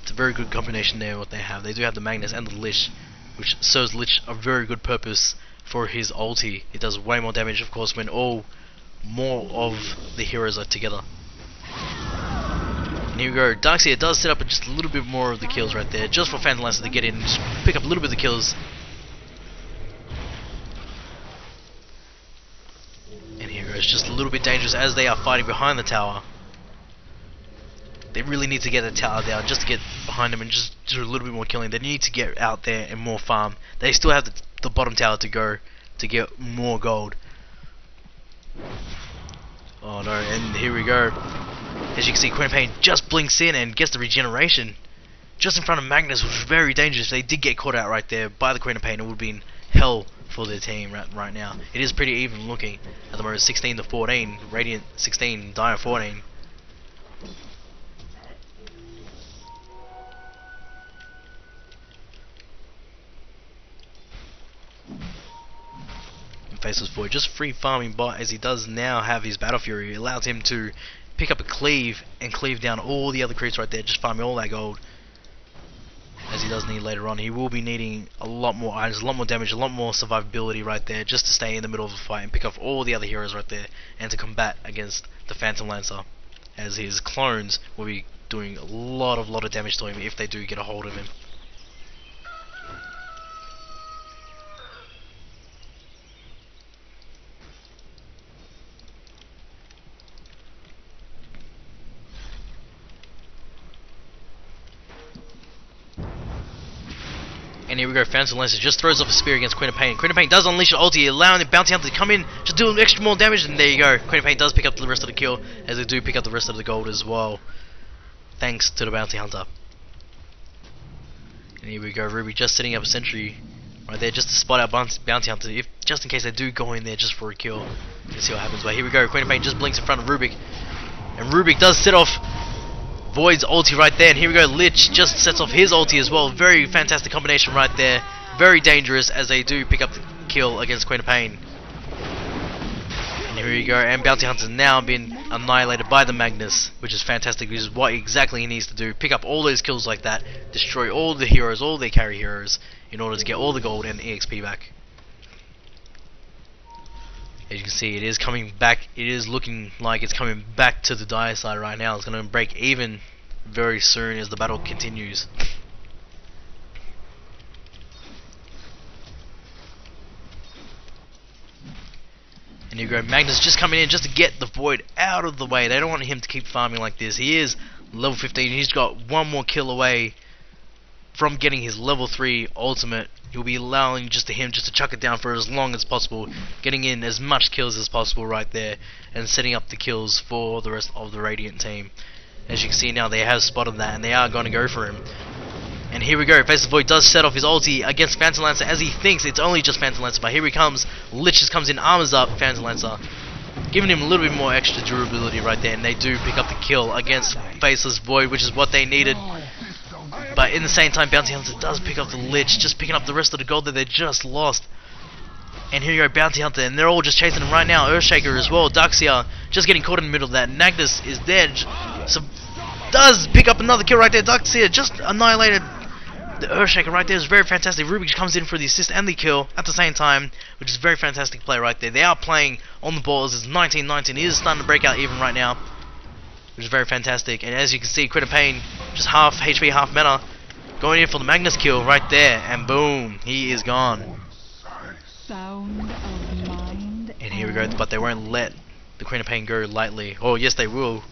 It's a very good combination there what they have. They do have the Magnus and the Lich, which serves Lich a very good purpose for his ulti. It does way more damage, of course, when more of the heroes are together. And here we go. Darkseer does set up just a little bit more of the kills right there, just for Phantom Lancer to get in and just pick up a little bit of the kills. And here it's just a little bit dangerous as they are fighting behind the tower. They really need to get the tower down just to get behind them and just do a little bit more killing. They need to get out there and more farm. They still have the bottom tower to go to get more gold. Oh no, and here we go. As you can see, Queen of Pain just blinks in and gets the regeneration just in front of Magnus, which was very dangerous. They did get caught out right there by the Queen of Pain. It would have been hell for their team right now. It is pretty even looking at the moment. 16 to 14, Radiant 16, Dire 14. Faceless Void just free farming bot, as he does now have his Battle Fury. It allows him to pick up a cleave and cleave down all the other creeps right there, just farming all that gold, as he does need later on. He will be needing a lot more items, a lot more damage, a lot more survivability right there, just to stay in the middle of the fight and pick off all the other heroes right there, and to combat against the Phantom Lancer, as his clones will be doing a lot of damage to him if they do get a hold of him. And here we go, Phantom Lancer just throws off a spear against Queen of Pain. Queen of Pain does unleash an ulti, allowing the Bounty Hunter to come in, just do extra more damage, and there you go. Queen of Pain does pick up the rest of the kill, as they do pick up the rest of the gold as well, thanks to the Bounty Hunter. And here we go, Ruby just setting up a sentry right there, just to spot out Bounty Hunter, if just in case they do go in there just for a kill. Let's see what happens. But here we go. Queen of Pain just blinks in front of Rubik, and Rubik does set off Void's ulti right there. And here we go. Lich just sets off his ulti as well. Very fantastic combination right there. Very dangerous as they do pick up the kill against Queen of Pain. And here we go. And Bounty Hunter's now been annihilated by the Magnus, which is fantastic. Which is what exactly he needs to do. Pick up all those kills like that. Destroy all the heroes, all their carry heroes, in order to get all the gold and EXP back. As you can see, it is coming back. It is looking like it's coming back to the Dire side right now. It's going to break even very soon as the battle continues. And here we go. Magnus just coming in just to get the Void out of the way. They don't want him to keep farming like this. He is level 15. He's got one more kill away from getting his level 3 ultimate. You'll be allowing him to chuck it down for as long as possible, getting in as much kills as possible right there, and setting up the kills for the rest of the Radiant team. As you can see now, they have spotted that, and they are going to go for him. And here we go. Face the Void does set off his ulti against Phantom Lancer, as he thinks it's only just Phantom Lancer, but here he comes. Lich just comes in, armors up Phantom Lancer, giving him a little bit more extra durability right there, and they do pick up the kill against Faceless Void, which is what they needed. But in the same time, Bounty Hunter does pick up the Lich, just picking up the rest of the gold that they just lost. And here you go, Bounty Hunter, and they're all just chasing him right now. Earthshaker as well, Darkseer just getting caught in the middle of that. Magnus is dead, so does pick up another kill right there. Darkseer just annihilated the Earthshaker right there. Is very fantastic. Rubik comes in for the assist and the kill at the same time, which is very fantastic play right there. They are playing on the balls. It's 19-19. It is starting to break out even right now, which is very fantastic. And as you can see, Queen of Pain just half HP, half mana, going in for the Magnus kill right there, and boom, he is gone. Sound of mind. And here we go, but they won't let the Queen of Pain go lightly. Oh yes, they will.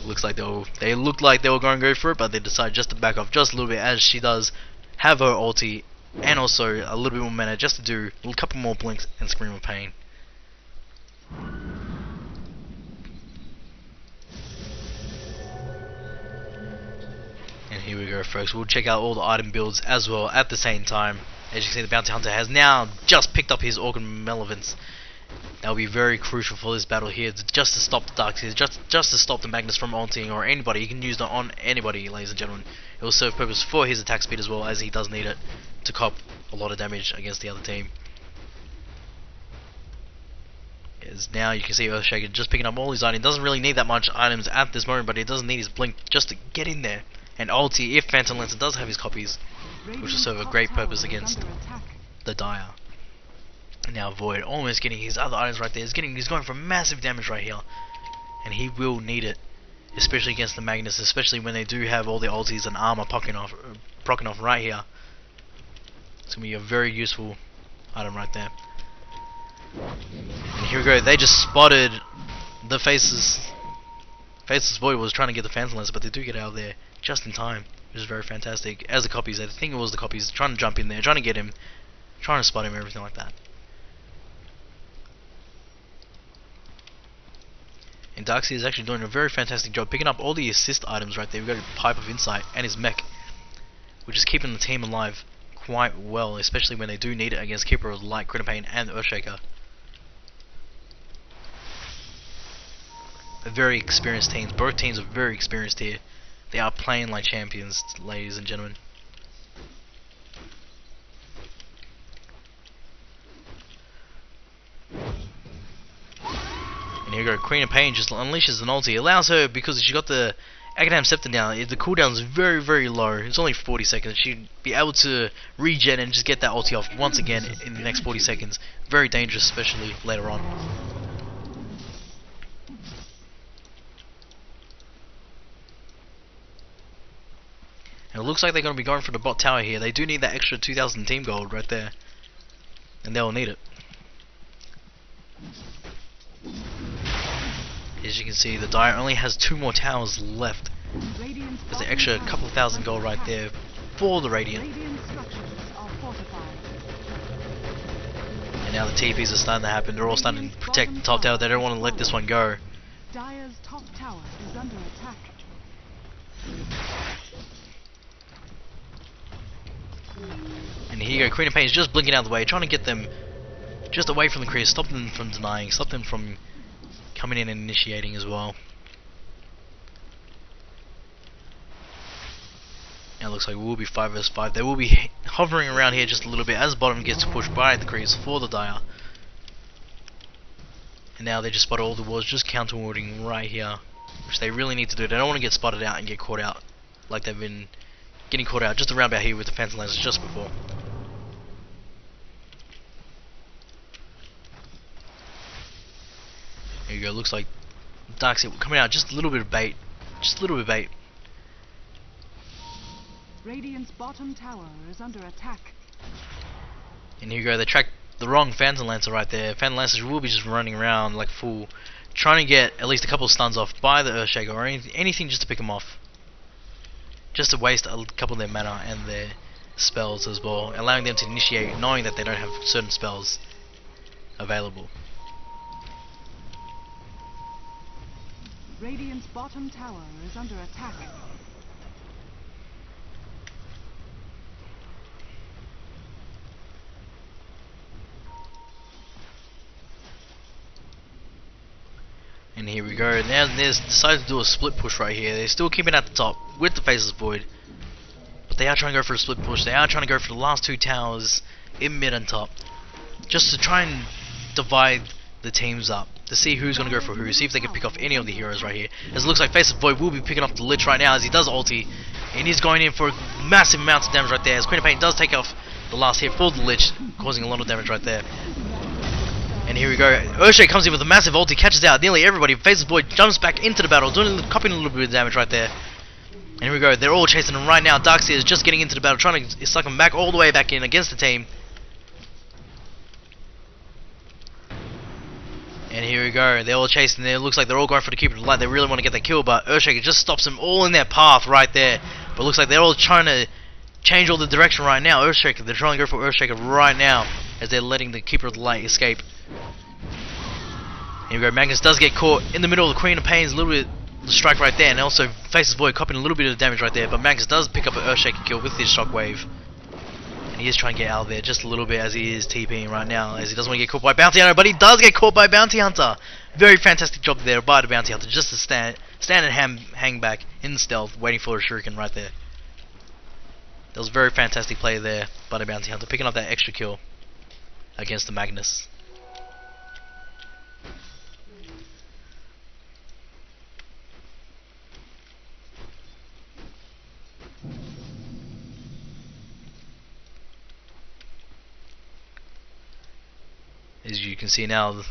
Looks like they looked like they were going to go for it, but they decide just to back off just a little bit, as she does have her ulti and also a little bit more mana just to do a couple more blinks and Scream of Pain. And here we go, folks. We'll check out all the item builds as well at the same time. As you can see, the Bounty Hunter has now just picked up his Organ Malevolence. That will be very crucial for this battle here, just to stop the Darkseers, just to stop the Magnus from ulting, or anybody. You can use that on anybody, ladies and gentlemen. It will serve purpose for his attack speed as well, as he does need it to cop a lot of damage against the other team. As now you can see Earthshaker just picking up all his items. He doesn't really need that much items at this moment, but he doesn't need his blink just to get in there. And ulti if Phantom Lancer does have his copies, which will serve a great purpose against the Dire. Now Void almost getting his other items right there. He's going for massive damage right here, and he will need it, especially against the Magnus, especially when they do have all the ultis and armor procking off right here. It's gonna be a very useful item right there. And here we go. They just spotted the Faceless Void was trying to get the Phantom Lancer, but they do get out of there just in time, which is very fantastic. As the copies, I think it was the copies trying to jump in there, trying to get him, trying to spot him, everything like that. And Darkseer is actually doing a very fantastic job picking up all the assist items right there. We've got a Pipe of Insight and his mech, which is keeping the team alive quite well, especially when they do need it against keepers like Queen of Pain and Earthshaker. Very experienced teams. Both teams are very experienced here. They are playing like champions, ladies and gentlemen. And here we go, Queen of Pain just unleashes an ulti. Allows her, because she got the Agadam Scepter down, the cooldown is very, very low. It's only 40 seconds. She'd be able to regen and just get that ulti off once again in the next 40 seconds. Very dangerous, especially later on. And it looks like they're going to be going for the bot tower here. They do need that extra 2,000 team gold right there, and they'll need it. As you can see, the Dire only has 2 more towers left. There's an extra couple thousand gold right there for the Radiant. And now the TPs are starting to happen. They're all starting to protect the top tower. They don't want to let this one go. Dire's top tower is under attack. And And here you go, Queen of Pain is just blinking out of the way, trying to get them just away from the crease, stop them from denying, stop them from coming in and initiating as well. And it looks like we will be 5 vs 5. They will be hovering around here just a little bit as bottom gets pushed by the crease for the Dire. And now they just spot all the wards, just counter warding right here, which they really need to do. They don't want to get spotted out and get caught out like they've been getting caught out just around about here with the Phantom Lancers just before. There you go, looks like Darkseid coming out, just a little bit of bait. Just a little bit of bait. Radiant's bottom tower is under attack. And here you go, they tracked the wrong Phantom Lancer right there. Phantom Lancers will be just running around like a fool, trying to get at least a couple of stuns off by the Earthshaker or anything just to pick them off. Just to waste a couple of their mana and their spells as well, allowing them to initiate knowing that they don't have certain spells available. Radiant's bottom tower is under attack. And here we go. Now they decided to do a split push right here. They're still keeping at the top with the Faceless Void, but they are trying to go for a split push. They are trying to go for the last two towers in mid and top, just to try and divide the teams up, to see who's going to go for who, see if they can pick off any of the heroes right here. As it looks like Faceless Void will be picking off the Lich right now as he does ulti, and he's going in for massive amounts of damage right there, as Queen of Pain does take off the last hit for the Lich, causing a lot of damage right there. And here we go, Earthshaker comes in with a massive ulti, catches out nearly everybody. Faceless Void jumps back into the battle, copying a little bit of damage right there. And here we go, they're all chasing him right now. Darkseid is just getting into the battle, trying to suck him back all the way back in against the team. And here we go, they're all chasing there. It looks like they're all going for the Keeper of the Light. They really want to get that kill, but Earthshaker just stops them all in their path right there. But it looks like they're all trying to change all the direction right now. Earthshaker, they're trying to go for Earthshaker right now as they're letting the Keeper of the Light escape. Here we go, Magnus does get caught in the middle of the Queen of Pain's little bit the strike right there, and also Faceless Void copying a little bit of damage right there, but Magnus does pick up an Earthshaker kill with his shockwave. And he is trying to get out of there just a little bit as he is TPing right now, as he doesn't want to get caught by Bounty Hunter, but he does get caught by Bounty Hunter. Very fantastic job there by the Bounty Hunter, just to stand and hang back in stealth, waiting for a shuriken right there. That was a very fantastic play there by the Bounty Hunter, picking up that extra kill against the Magnus. As you can see now,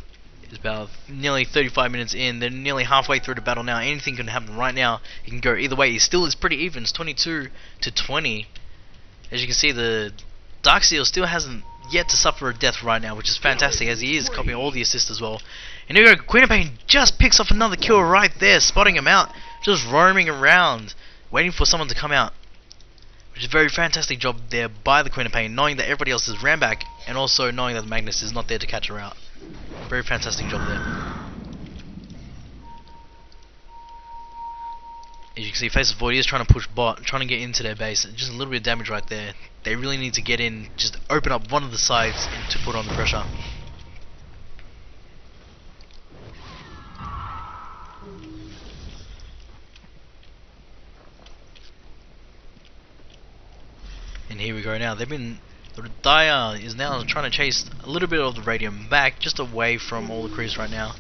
it's about nearly 35 minutes in. They're nearly halfway through the battle now. Anything can happen right now. It can go either way. It still is pretty even. It's 22 to 20. As you can see, the Darkseid still hasn't yet to suffer a death right now, which is fantastic, as he is copying all the assists as well. And here we go, Queen of Pain just picks off another kill right there, spotting him out, just roaming around, waiting for someone to come out. Which is a very fantastic job there by the Queen of Pain, knowing that everybody else has ran back, and also knowing that the Magnus is not there to catch her out. Very fantastic job there. As you can see, Faceless Void is trying to push bot, trying to get into their base. Just a little bit of damage right there. They really need to get in, just open up one of the sides to put on the pressure. And here we go now. The Dire is now trying to chase a little bit of the Radium back, just away from all the crews right now.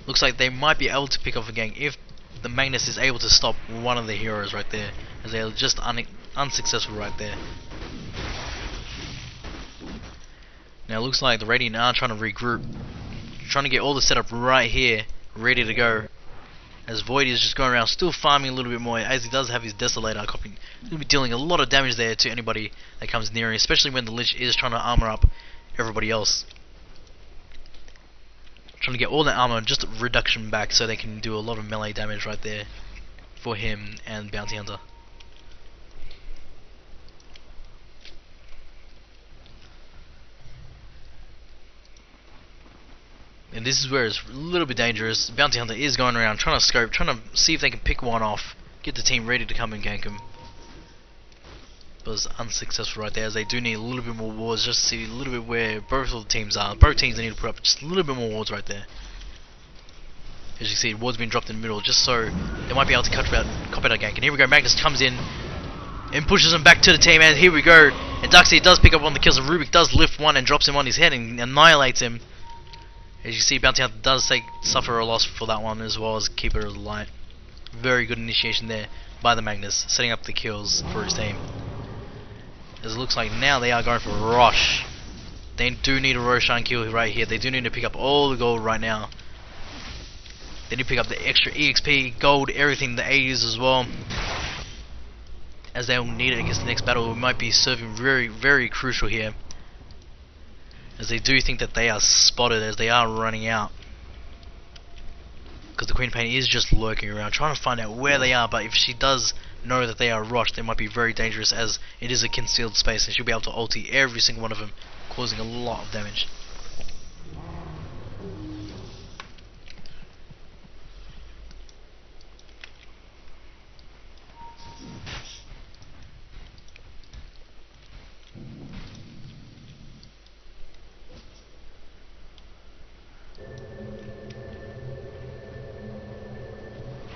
Looks like they might be able to pick off a gang if the Magnus is able to stop one of the heroes right there, as they're just unsuccessful right there. Now it looks like the Radiant are trying to regroup, trying to get all the setup right here, ready to go. As Void is just going around, still farming a little bit more, as he does have his Desolator copying. He'll be dealing a lot of damage there to anybody that comes near him, especially when the Lich is trying to armor up everybody else. Trying to get all that armor, just reduction back, so they can do a lot of melee damage right there for him and Bounty Hunter. And this is where it's a little bit dangerous. Bounty Hunter is going around trying to scope, trying to see if they can pick one off, get the team ready to come and gank him. But was unsuccessful right there, as they do need a little bit more wards just to see a little bit where both of the teams are. Both teams need to put up just a little bit more wards right there. As you see, wards being dropped in the middle just so they might be able to cop out a gank. And here we go, Magnus comes in and pushes him back to the team, and here we go. And Duxie does pick up one of the kills, and Rubik does lift one and drops him on his head and annihilates him. As you see, Bounty Hunter does suffer a loss for that one, as well as Keeper of the Light. Very good initiation there by the Magnus, setting up the kills for his team. As it looks like now they are going for Rosh. They do need a Roshan kill right here. They do need to pick up all the gold right now. They need to pick up the extra EXP, gold, everything, the 80s as well, as they will need it against the next battle. It might be serving very, very crucial here, as they do think that they are spotted as they are running out, because the Queen of Pain is just lurking around trying to find out where they are. But if she does know that they are rushed, they might be very dangerous, as it is a concealed space and she'll be able to ulti every single one of them, causing a lot of damage.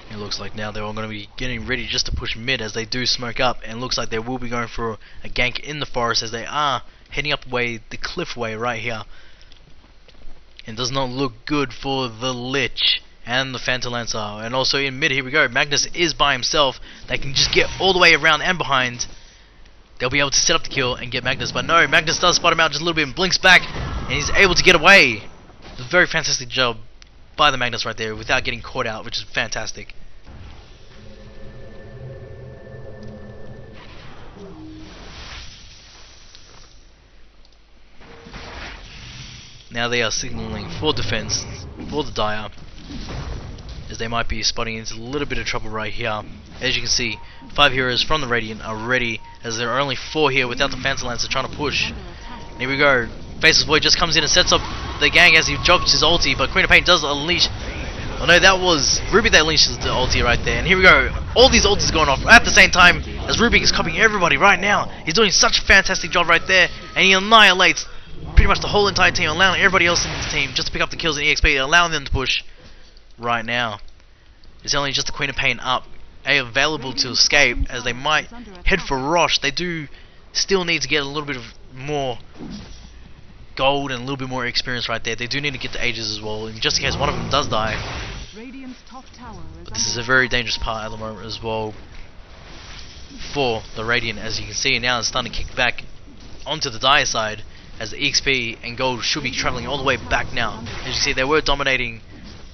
It looks like now they're all going to be getting ready just to push mid, as they do smoke up, and looks like they will be going for a gank in the forest, as they are heading up the cliff way right here. It does not look good for the Lich and the Phantom Lancer. And also in mid, here we go, Magnus is by himself. They can just get all the way around and behind. They'll be able to set up the kill and get Magnus, but no, Magnus does spot him out just a little bit and blinks back, and he's able to get away. It's a very fantastic job by the Magnus right there without getting caught out, which is fantastic. Now they are signaling for defense for the Dire, as they might be spotting into a little bit of trouble right here. As you can see, 5 heroes from the Radiant are ready, as there are only 4 here without the Phantom Lancer trying to push. And here we go, Faceless Boy just comes in and sets up the gang as he drops his ulti, but Queen of Pain does unleash. Oh no, that was Rubik that unleashes the ulti right there. And here we go, all these ultis going off at the same time, as Rubik is copying everybody right now. He's doing such a fantastic job right there, and he annihilates pretty much the whole entire team, allowing everybody else in the team just to pick up the kills and EXP, allowing them to push right now. It's only just the Queen of Pain up, available to escape, as they might head for Rosh. They do still need to get a little bit of more gold and a little bit more experience right there. They do need to get the ages as well, and just in case one of them does die. But this is a very dangerous part at the moment as well for the Radiant, as you can see. Now it's starting to kick back onto the Dire side, as the EXP and gold should be travelling all the way back now. As you see, they were dominating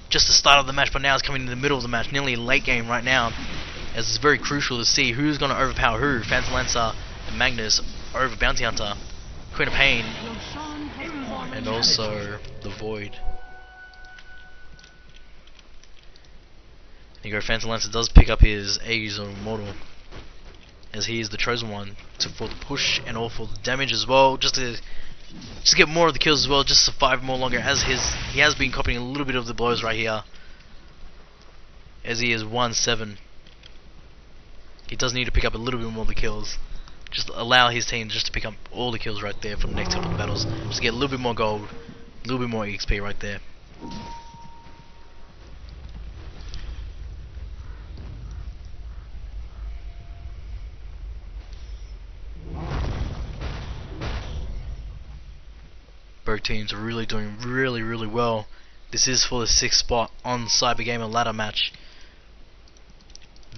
just the start of the match, but now it's coming in the middle of the match, nearly late game right now, as it's very crucial to see who's going to overpower who. Phantom Lancer and Magnus over Bounty Hunter, Queen of Pain, and also the Void. There you go, Phantom Lancer does pick up his Aegis on Immortal, as he is the chosen one for the push and all for the damage as well, just to get more of the kills as well, just to survive more longer, as he has been copying a little bit of the blows right here, as he is 1-7. He does need to pick up a little bit more of the kills, just allow his team just to pick up all the kills right there for the next couple of battles, just to get a little bit more gold, a little bit more EXP right there. Both teams are really doing really well. This is for the 6th spot on CyberGamer Ladder match.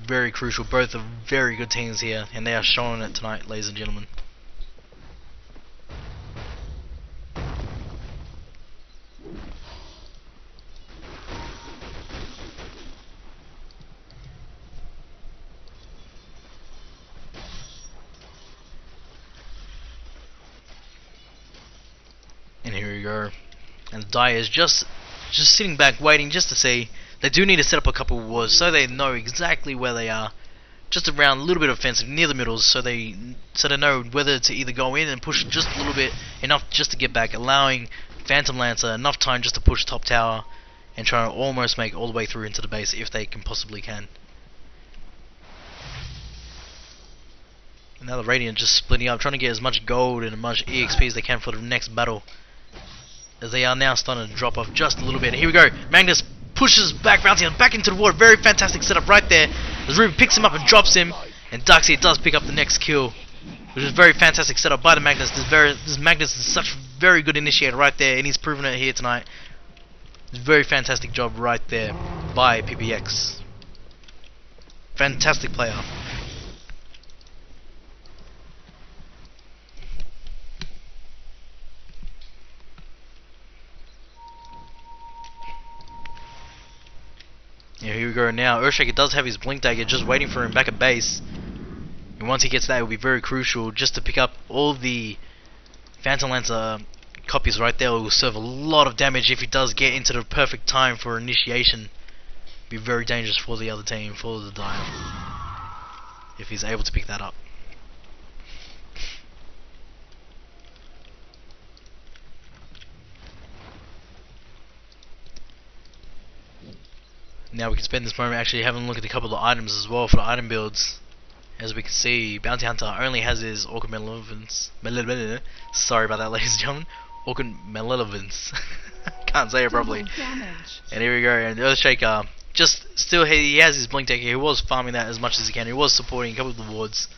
Very crucial. Both are very good teams here, and they are showing it tonight, ladies and gentlemen. And here we go, and Dire is just sitting back waiting just to see. They do need to set up a couple of wards so they know exactly where they are, just around a little bit offensive near the middles, so they know whether to either go in and push just a little bit, enough just to get back, allowing Phantom Lancer enough time just to push top tower and try to almost make all the way through into the base if they can possibly can. And now the Radiant just splitting up, trying to get as much gold and as much EXP as they can for the next battle. As they are now starting to drop off just a little bit. Here we go. Magnus pushes back Bounty Hunter back into the water. Very fantastic setup right there. As Ruby picks him up and drops him. And Darkseid does pick up the next kill. Which is a very fantastic setup by the Magnus. This Magnus is such a very good initiator right there. And he's proven it here tonight. Very fantastic job right there by PPX. Fantastic player. Yeah, here we go now. Earthshaker does have his Blink Dagger just waiting for him back at base. And once he gets that, it will be very crucial just to pick up all the Phantom Lancer copies right there. It will serve a lot of damage if he does get into the perfect time for initiation. Be very dangerous for the other team, for the Dire, if he's able to pick that up. Now we can spend this moment actually having a look at a couple of items as well for the item builds. As we can see, Bounty Hunter only has his Orchid Malevolence. Sorry about that, ladies and gentlemen. Orchid Malevolence. Can't say it properly. And here we go. And Earthshaker, just still he has his Blink Dagger. He was farming that as much as he can. He was supporting a couple of the wards,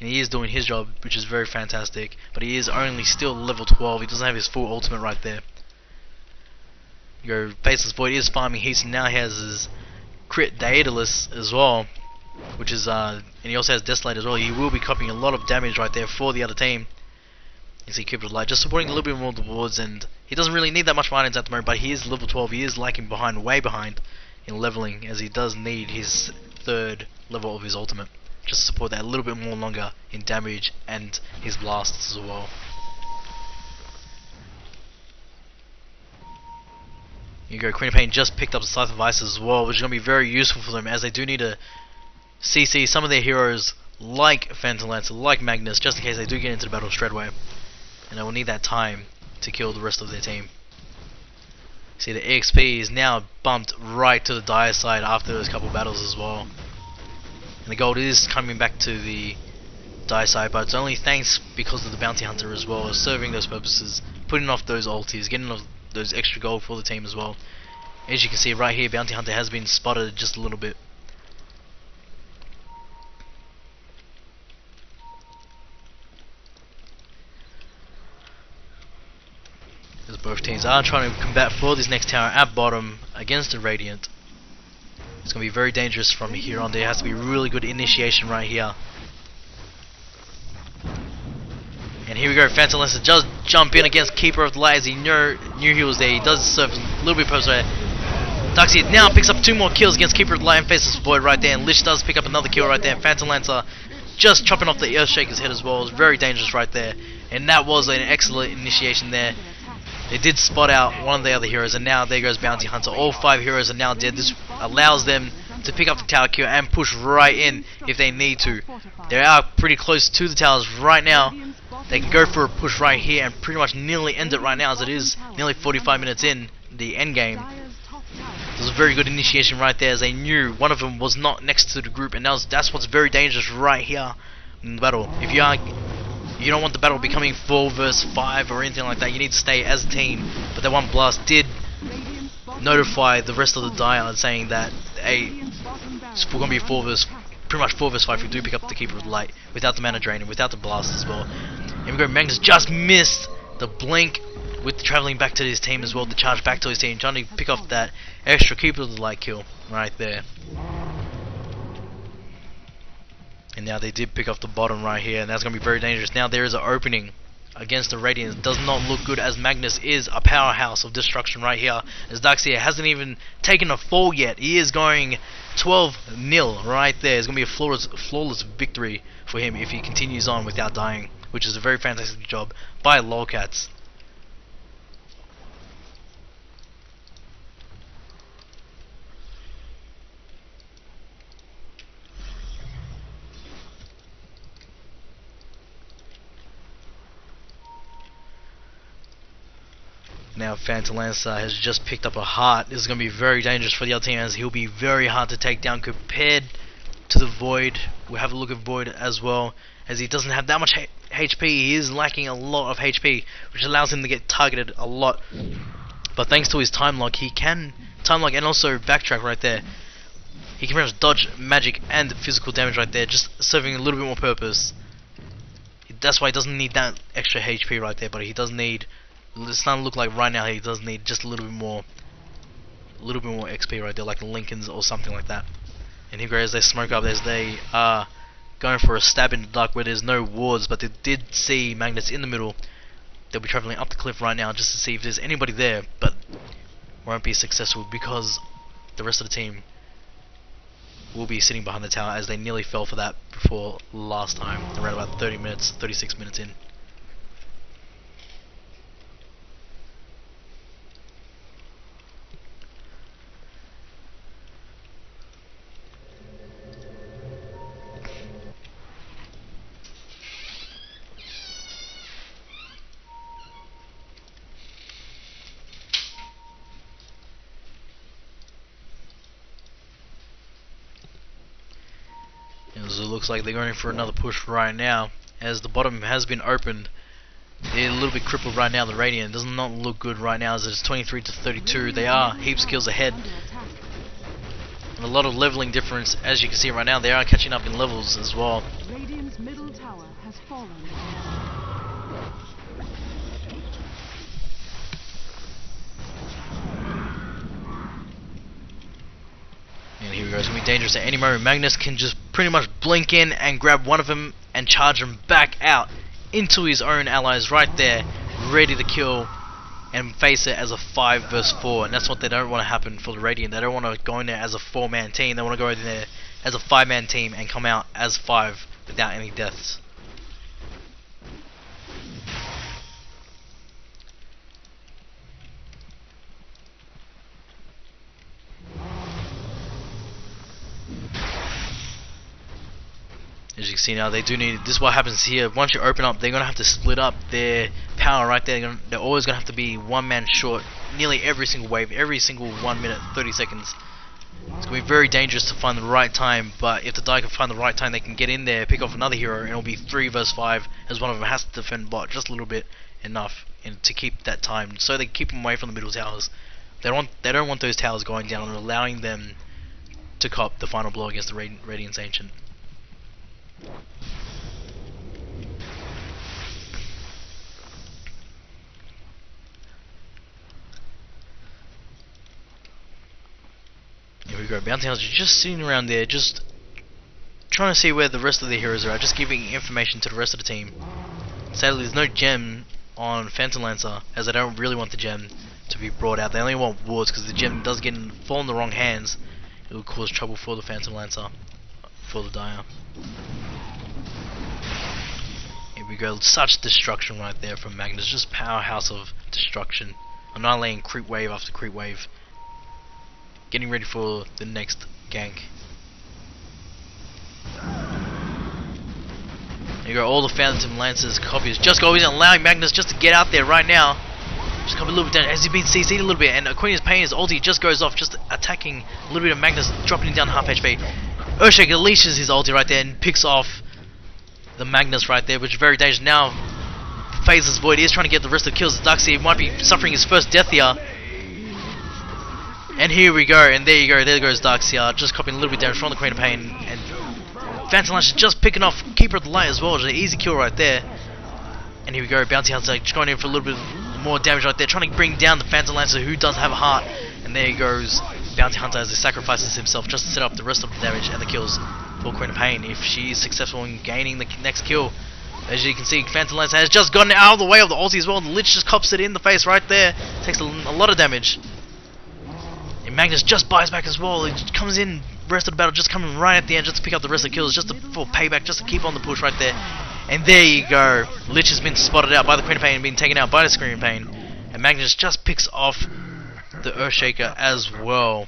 and he is doing his job, which is very fantastic. But he is only still level 12. He doesn't have his full ultimate right there. Your Faceless Void is farming heats, and now he has his Crit Daedalus as well, which is and he also has Desolate as well. He will be copying a lot of damage right there for the other team. You see Cupid Light just supporting a little bit more of the wards, and he doesn't really need that much items at the moment, but he is level 12. He is lacking behind, way behind in leveling, as he does need his 3rd level of his ultimate just to support that a little bit more longer in damage and his blasts as well. Here you go, Queen of Pain just picked up the Scythe of Ice as well, which is going to be very useful for them, as they do need to CC some of their heroes like Phantom Lancer, like Magnus, just in case they do get into the battle straight away. And they will need that time to kill the rest of their team. See, the EXP is now bumped right to the Dire side after those couple battles as well. And the gold is coming back to the Dire side, but it's only thanks because of the Bounty Hunter as well, serving those purposes, putting off those ultis, getting off those extra gold for the team as well. As you can see right here, Bounty Hunter has been spotted just a little bit. As both teams are trying to combat for this next tower at bottom against the Radiant. It's going to be very dangerous from here on. There has to be really good initiation right here. And here we go, Phantom Lancer just jump in against Keeper of the Light as he knew he was there. He does serve a little bit post there. Darkseid now picks up 2 more kills against Keeper of the Light and Faceless Void right there. And Lich does pick up another kill right there. And Phantom Lancer just chopping off the Earthshaker's head as well. It was very dangerous right there. And that was an excellent initiation there. They did spot out one of the other heroes, and now there goes Bounty Hunter. All 5 heroes are now dead. This allows them to pick up the tower kill and push right in if they need to. They are pretty close to the towers right now. They can go for a push right here and pretty much nearly end it right now, as it is nearly 45 minutes in the end game. It was a very good initiation right there, as they knew one of them was not next to the group, and that's what's very dangerous right here in the battle. If you don't want the battle becoming 4 versus 5 or anything like that, you need to stay as a team. But that one blast did notify the rest of the Dire, saying that it's going to be 4 versus, pretty much 4 versus 5 if you do pick up the Keeper of the Light without the mana drain and without the blast as well. Here we go, Magnus just missed the blink with traveling back to his team as well, to charge back to his team, trying to pick off that extra Keeper of the Light kill right there. And now they did pick off the bottom right here, and that's going to be very dangerous. Now there is an opening against the Radiant. It does not look good, as Magnus is a powerhouse of destruction right here. As Darkseid hasn't even taken a fall yet. He is going 12-0 right there. It's going to be a flawless victory for him if he continues on without dying, which is a very fantastic job by Lolcats. Now Phantom Lancer has just picked up a heart. This is going to be very dangerous for the other team, as he'll be very hard to take down compared to the Void. We'll have a look at Void as well. as he doesn't have that much HP. He is lacking a lot of HP, which allows him to get targeted a lot. But thanks to his time lock, he can time lock and also backtrack right there. He can pretty much dodge magic and physical damage right there, just serving a little bit more purpose. That's why he doesn't need that extra HP right there, but he does need. It's starting to look like right now he does need just a little bit more XP right there, like Lincoln's or something like that. And here as they smoke up, as they are going for a stab in the dark where there's no wards, but they did see Magnus in the middle. They'll be traveling up the cliff right now just to see if there's anybody there, but won't be successful because the rest of the team will be sitting behind the tower, as they nearly fell for that before last time, around about 36 minutes in. So it looks like they're going for another push right now, as the bottom has been opened. They're a little bit crippled right now. The Radiant does not look good right now, as it's 23 to 32. They are heaps of kills ahead, and a lot of leveling difference. As you can see right now, they are catching up in levels as well. Radiant's middle tower has fallen. And here we go. It's going to be dangerous at any moment. Magnus can just pretty much blink in and grab one of them and charge him back out into his own allies right there, ready to kill and face it as a 5 versus 4. And that's what they don't want to happen for the Radiant. They don't want to go in there as a 4-man team. They want to go in there as a 5-man team and come out as 5 without any deaths. As you can see now, they do need. This is what happens here. Once you open up, they're gonna have to split up their power right there. They're always gonna have to be one man short, nearly every single wave, every single 1 minute, 30 seconds. It's gonna be very dangerous to find the right time. But if the die can find the right time, they can get in there, pick off another hero, and it'll be 3 versus 5. As one of them has to defend bot just a little bit, enough, and to keep that time, so they keep them away from the middle towers. They don't want those towers going down and allowing them to cop the final blow against the Radiant's Ancient. Here we go, Bounty Hunters just sitting around there, just trying to see where the rest of the heroes are at, just giving information to the rest of the team. Sadly, there's no gem on Phantom Lancer, as I don't really want the gem to be brought out. They only want wards, because the gem does fall in the wrong hands. It will cause trouble for the Phantom Lancer, for the Dire. Here we go, such destruction right there from Magnus, just powerhouse of destruction. Annihilating creep wave after creep wave. Getting ready for the next gank. Here you go, all the Phantom Lancers copies just going and allowing Magnus just to get out there right now. Just come a little bit down, as he's been CC'd a little bit, and Aquarium's Pain, his ulti just goes off, just attacking a little bit of Magnus, dropping him down half HP. Earthshaker leashes his ulti right there and picks off the Magnus right there, which is very dangerous. Now, Phaseless Void is trying to get the rest of the kills. Darkseid might be suffering his first death here. And here we go, and there you go, there goes Darkseid, just copying a little bit damage from the Queen of Pain. And Phantom Lash is just picking off Keeper of the Light as well, which is an easy kill right there. And here we go, Bounty Hunter just going in for a little bit more damage right there, trying to bring down the Phantom Lancer, who does have a heart. And there he goes, Bounty Hunter, as he sacrifices himself just to set up the rest of the damage and the kills for Queen of Pain, if she is successful in gaining the next kill. As you can see, Phantom Lancer has just gotten out of the way of the ulti as well. The Lich just cops it in the face right there, takes a lot of damage. And Magnus just buys back as well. He just comes in, rest of the battle, just coming right at the end, just to pick up the rest of the kills, just for payback, just to keep on the push right there. And there you go, Lich has been spotted out by the Queen of Pain and been taken out by the Screaming Pain. And Magnus just picks off the Earthshaker as well.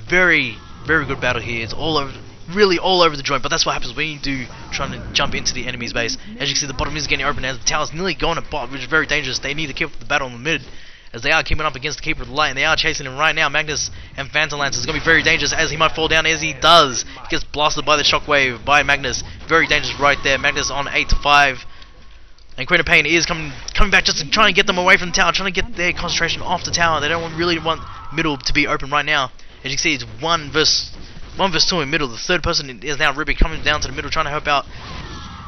Very, very good battle here. It's all over, really all over the joint, but that's what happens when you do trying to jump into the enemy's base. As you can see, the bottom is getting open, and the tower's nearly going to bot, which is very dangerous. They need to keep up the battle in the mid, as they are keeping up against the Keeper of the Light, and they are chasing him right now. Magnus and Phantom Lance is going to be very dangerous as he might fall down, as he does. He gets blasted by the shockwave by Magnus. Very dangerous right there. Magnus on 8 to 5. And Queen of Pain is coming back just to try and get them away from the tower, trying to get their concentration off the tower. They don't really want middle to be open right now. As you can see, it's 1 versus 2 in middle. The third person is now Rubik coming down to the middle, trying to help out.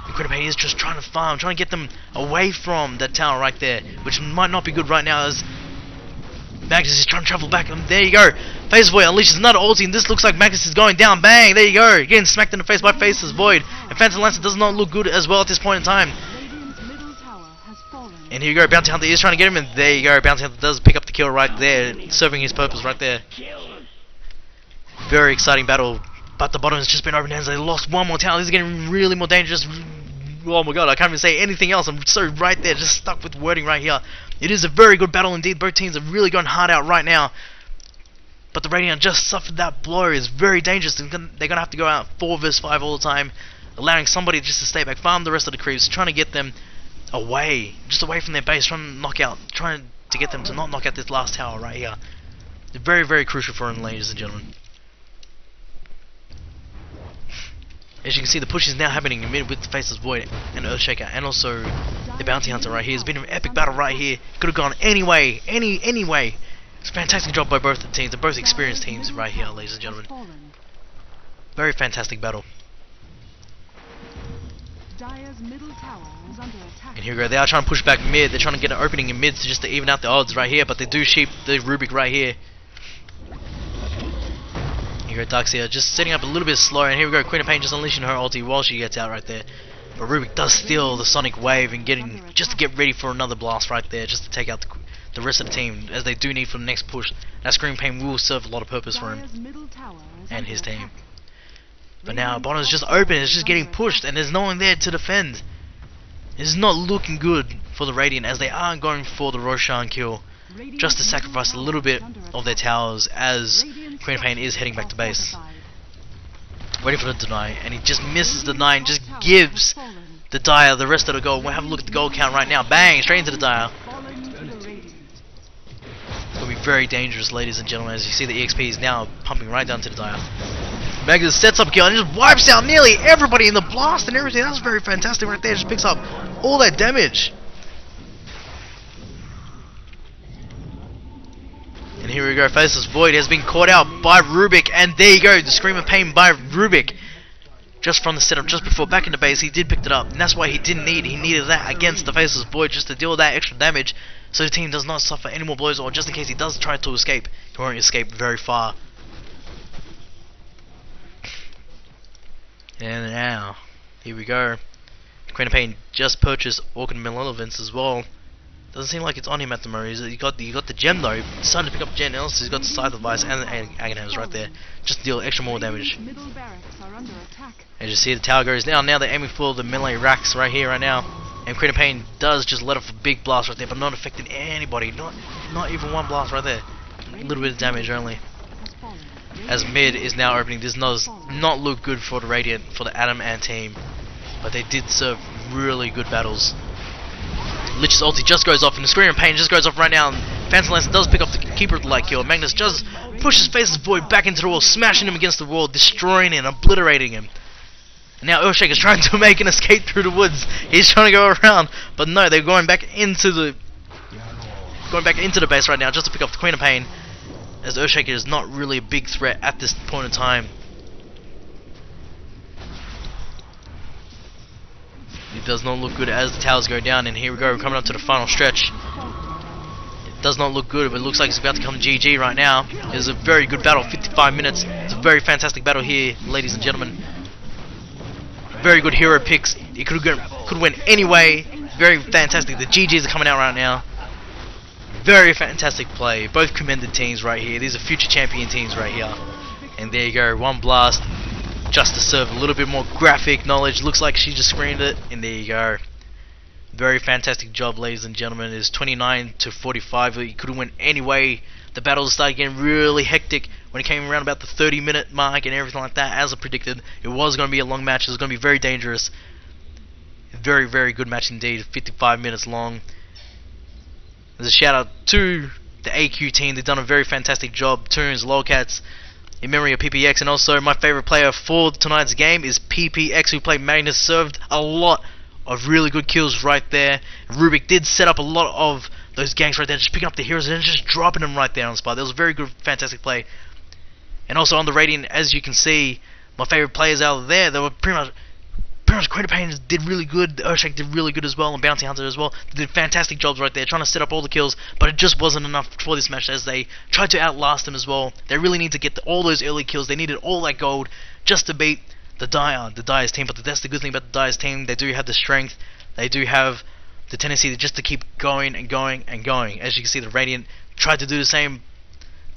And Queen of Pain is just trying to farm, trying to get them away from that tower right there, which might not be good right now as Magnus is trying to travel back. And there you go. Faceless Void unleashes another ulti, and this looks like Magnus is going down. Bang! There you go. Getting smacked in the face by Faceless Void. And Phantom Lancer does not look good as well at this point in time. And here you go, Bounty Hunter is trying to get him, and there you go, Bounty Hunter does pick up the kill right there, serving his purpose right there. Very exciting battle, but the bottom has just been opened as they lost one more tower. This is getting really more dangerous. Oh my god, I can't even say anything else. I'm so right there, just stuck with wording right here. It is a very good battle indeed. Both teams are really going hard out right now. But the Radiant just suffered that blow. It's very dangerous. They're going to have to go out 4 vs 5 all the time, allowing somebody just to stay back, farm the rest of the creeps, trying to get them away, just away from their base, trying to get them to not knock out this last tower right here. Very, very crucial for them, ladies and gentlemen. As you can see, the push is now happening in mid with the Faceless Void and Earthshaker, and also the Bounty Hunter right here. It's been an epic battle right here. Could have gone any way, any way. It's a fantastic job by both the teams, they're both experienced teams right here, ladies and gentlemen. Very fantastic battle. And here we go, they are trying to push back mid, they're trying to get an opening in mid just to even out the odds right here, but they do sheep the Rubik right here. Here we go, Darkseer just setting up a little bit slower, and here we go, Queen of Pain just unleashing her ulti while she gets out right there. But Rubik does steal the Sonic Wave and just to get ready for another blast right there, just to take out the rest of the team, as they do need for the next push. That Scream Pain will serve a lot of purpose for him and his team. But now bottom is just open, it's just getting pushed, and there's no one there to defend. It's not looking good for the Radiant as they are going for the Roshan kill, just to sacrifice a little bit of their towers as Queen of Pain is heading back to base. Waiting for the deny, and he just misses the deny and just gives the Dire the rest of the gold. We'll have a look at the gold count right now. Bang! Straight into the Dire. It's going to be very dangerous, ladies and gentlemen, as you see the EXP is now pumping right down to the Dire. Magnus sets up kill and just wipes out nearly everybody in the blast and everything. That's very fantastic right there. Just picks up all that damage. And here we go. Faceless Void has been caught out by Rubik, and there you go. The Scream of Pain by Rubik. Just from the setup, just before back into base, he did pick it up, and that's why he needed that against the Faceless Void, just to deal with that extra damage, so the team does not suffer any more blows, or just in case he does try to escape, he won't escape very far. And now, here we go. Queen of Pain just purchased Orchid Malevolence as well. Doesn't seem like it's on him at the moment. You got the gem though. Decided to pick up Gen else. He's got the Scythe Device and the Agonams right there, just to deal extra more damage. As you see, the tower goes down. Now they're aiming for the melee racks right here, right now. And Queen of Pain does just let off a big blast right there, but not affecting anybody. Not even one blast right there. A little bit of damage only. As mid is now opening, this does not look good for the Radiant, for the Adamant team, but they did serve really good battles. Lich's ulti just goes off, and the Scream of Pain just goes off right now, and Phantom Lance does pick up the Keeper of the Light kill. Magnus just pushes Faceless Void back into the wall, smashing him against the wall, destroying and obliterating him. And now Earthshaker's trying to make an escape through the woods. He's trying to go around, but no, they're going back into the base right now just to pick up the Queen of Pain, as Earthshaker is not really a big threat at this point in time. It does not look good as the towers go down, and here we go, we're coming up to the final stretch. It does not look good, but it looks like it's about to come to GG right now. It was a very good battle, 55 minutes. It's a very fantastic battle here, ladies and gentlemen. Very good hero picks. It could win anyway. Very fantastic. The GGs are coming out right now. Very fantastic play. Both commended teams right here. These are future champion teams right here. And there you go, one blast. Just to serve a little bit more graphic knowledge. Looks like she just screened it, and there you go. Very fantastic job, ladies and gentlemen. It's 29 to 45. It could have went anyway. The battles started getting really hectic when it came around about the 30-minute mark and everything like that. As I predicted, it was going to be a long match. It was going to be very dangerous. Very, very good match indeed. 55 minutes long. There's a shout out to the AQ team. They've done a very fantastic job. Toons, Lolcats, in memory of PPX, and also my favorite player for tonight's game is PPX, who played Magnus, served a lot of really good kills right there. Rubik did set up a lot of those ganks right there, just picking up the heroes and just dropping them right there on the spot. That was a very good, fantastic play. And also on the Radiant, as you can see, my favorite players out there, they were pretty much Creator Pain did really good, Urshak did really good as well, and Bounty Hunter as well. They did fantastic jobs right there, trying to set up all the kills, but it just wasn't enough for this match as they tried to outlast them as well. They really need to get all those early kills. They needed all that gold just to beat the Dyer's team. But that's the good thing about the Dyer's team. They do have the strength. They do have the tendency just to keep going and going and going. As you can see, the Radiant tried to do the same,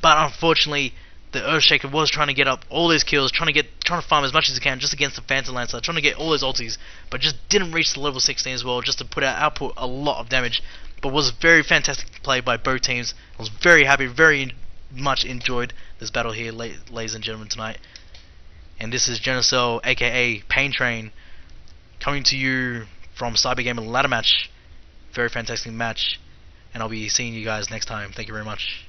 but unfortunately, the Earthshaker was trying to get up all those kills, trying to farm as much as he can just against the Phantom Lancer, trying to get all those ultis, but just didn't reach the level 16 as well, just to output a lot of damage. But was very fantastic play by both teams. I was very happy, very much enjoyed this battle here, ladies and gentlemen, tonight. And this is Genoxell, aka Pain Train, coming to you from CyberGamer Ladder match. Very fantastic match, and I'll be seeing you guys next time. Thank you very much.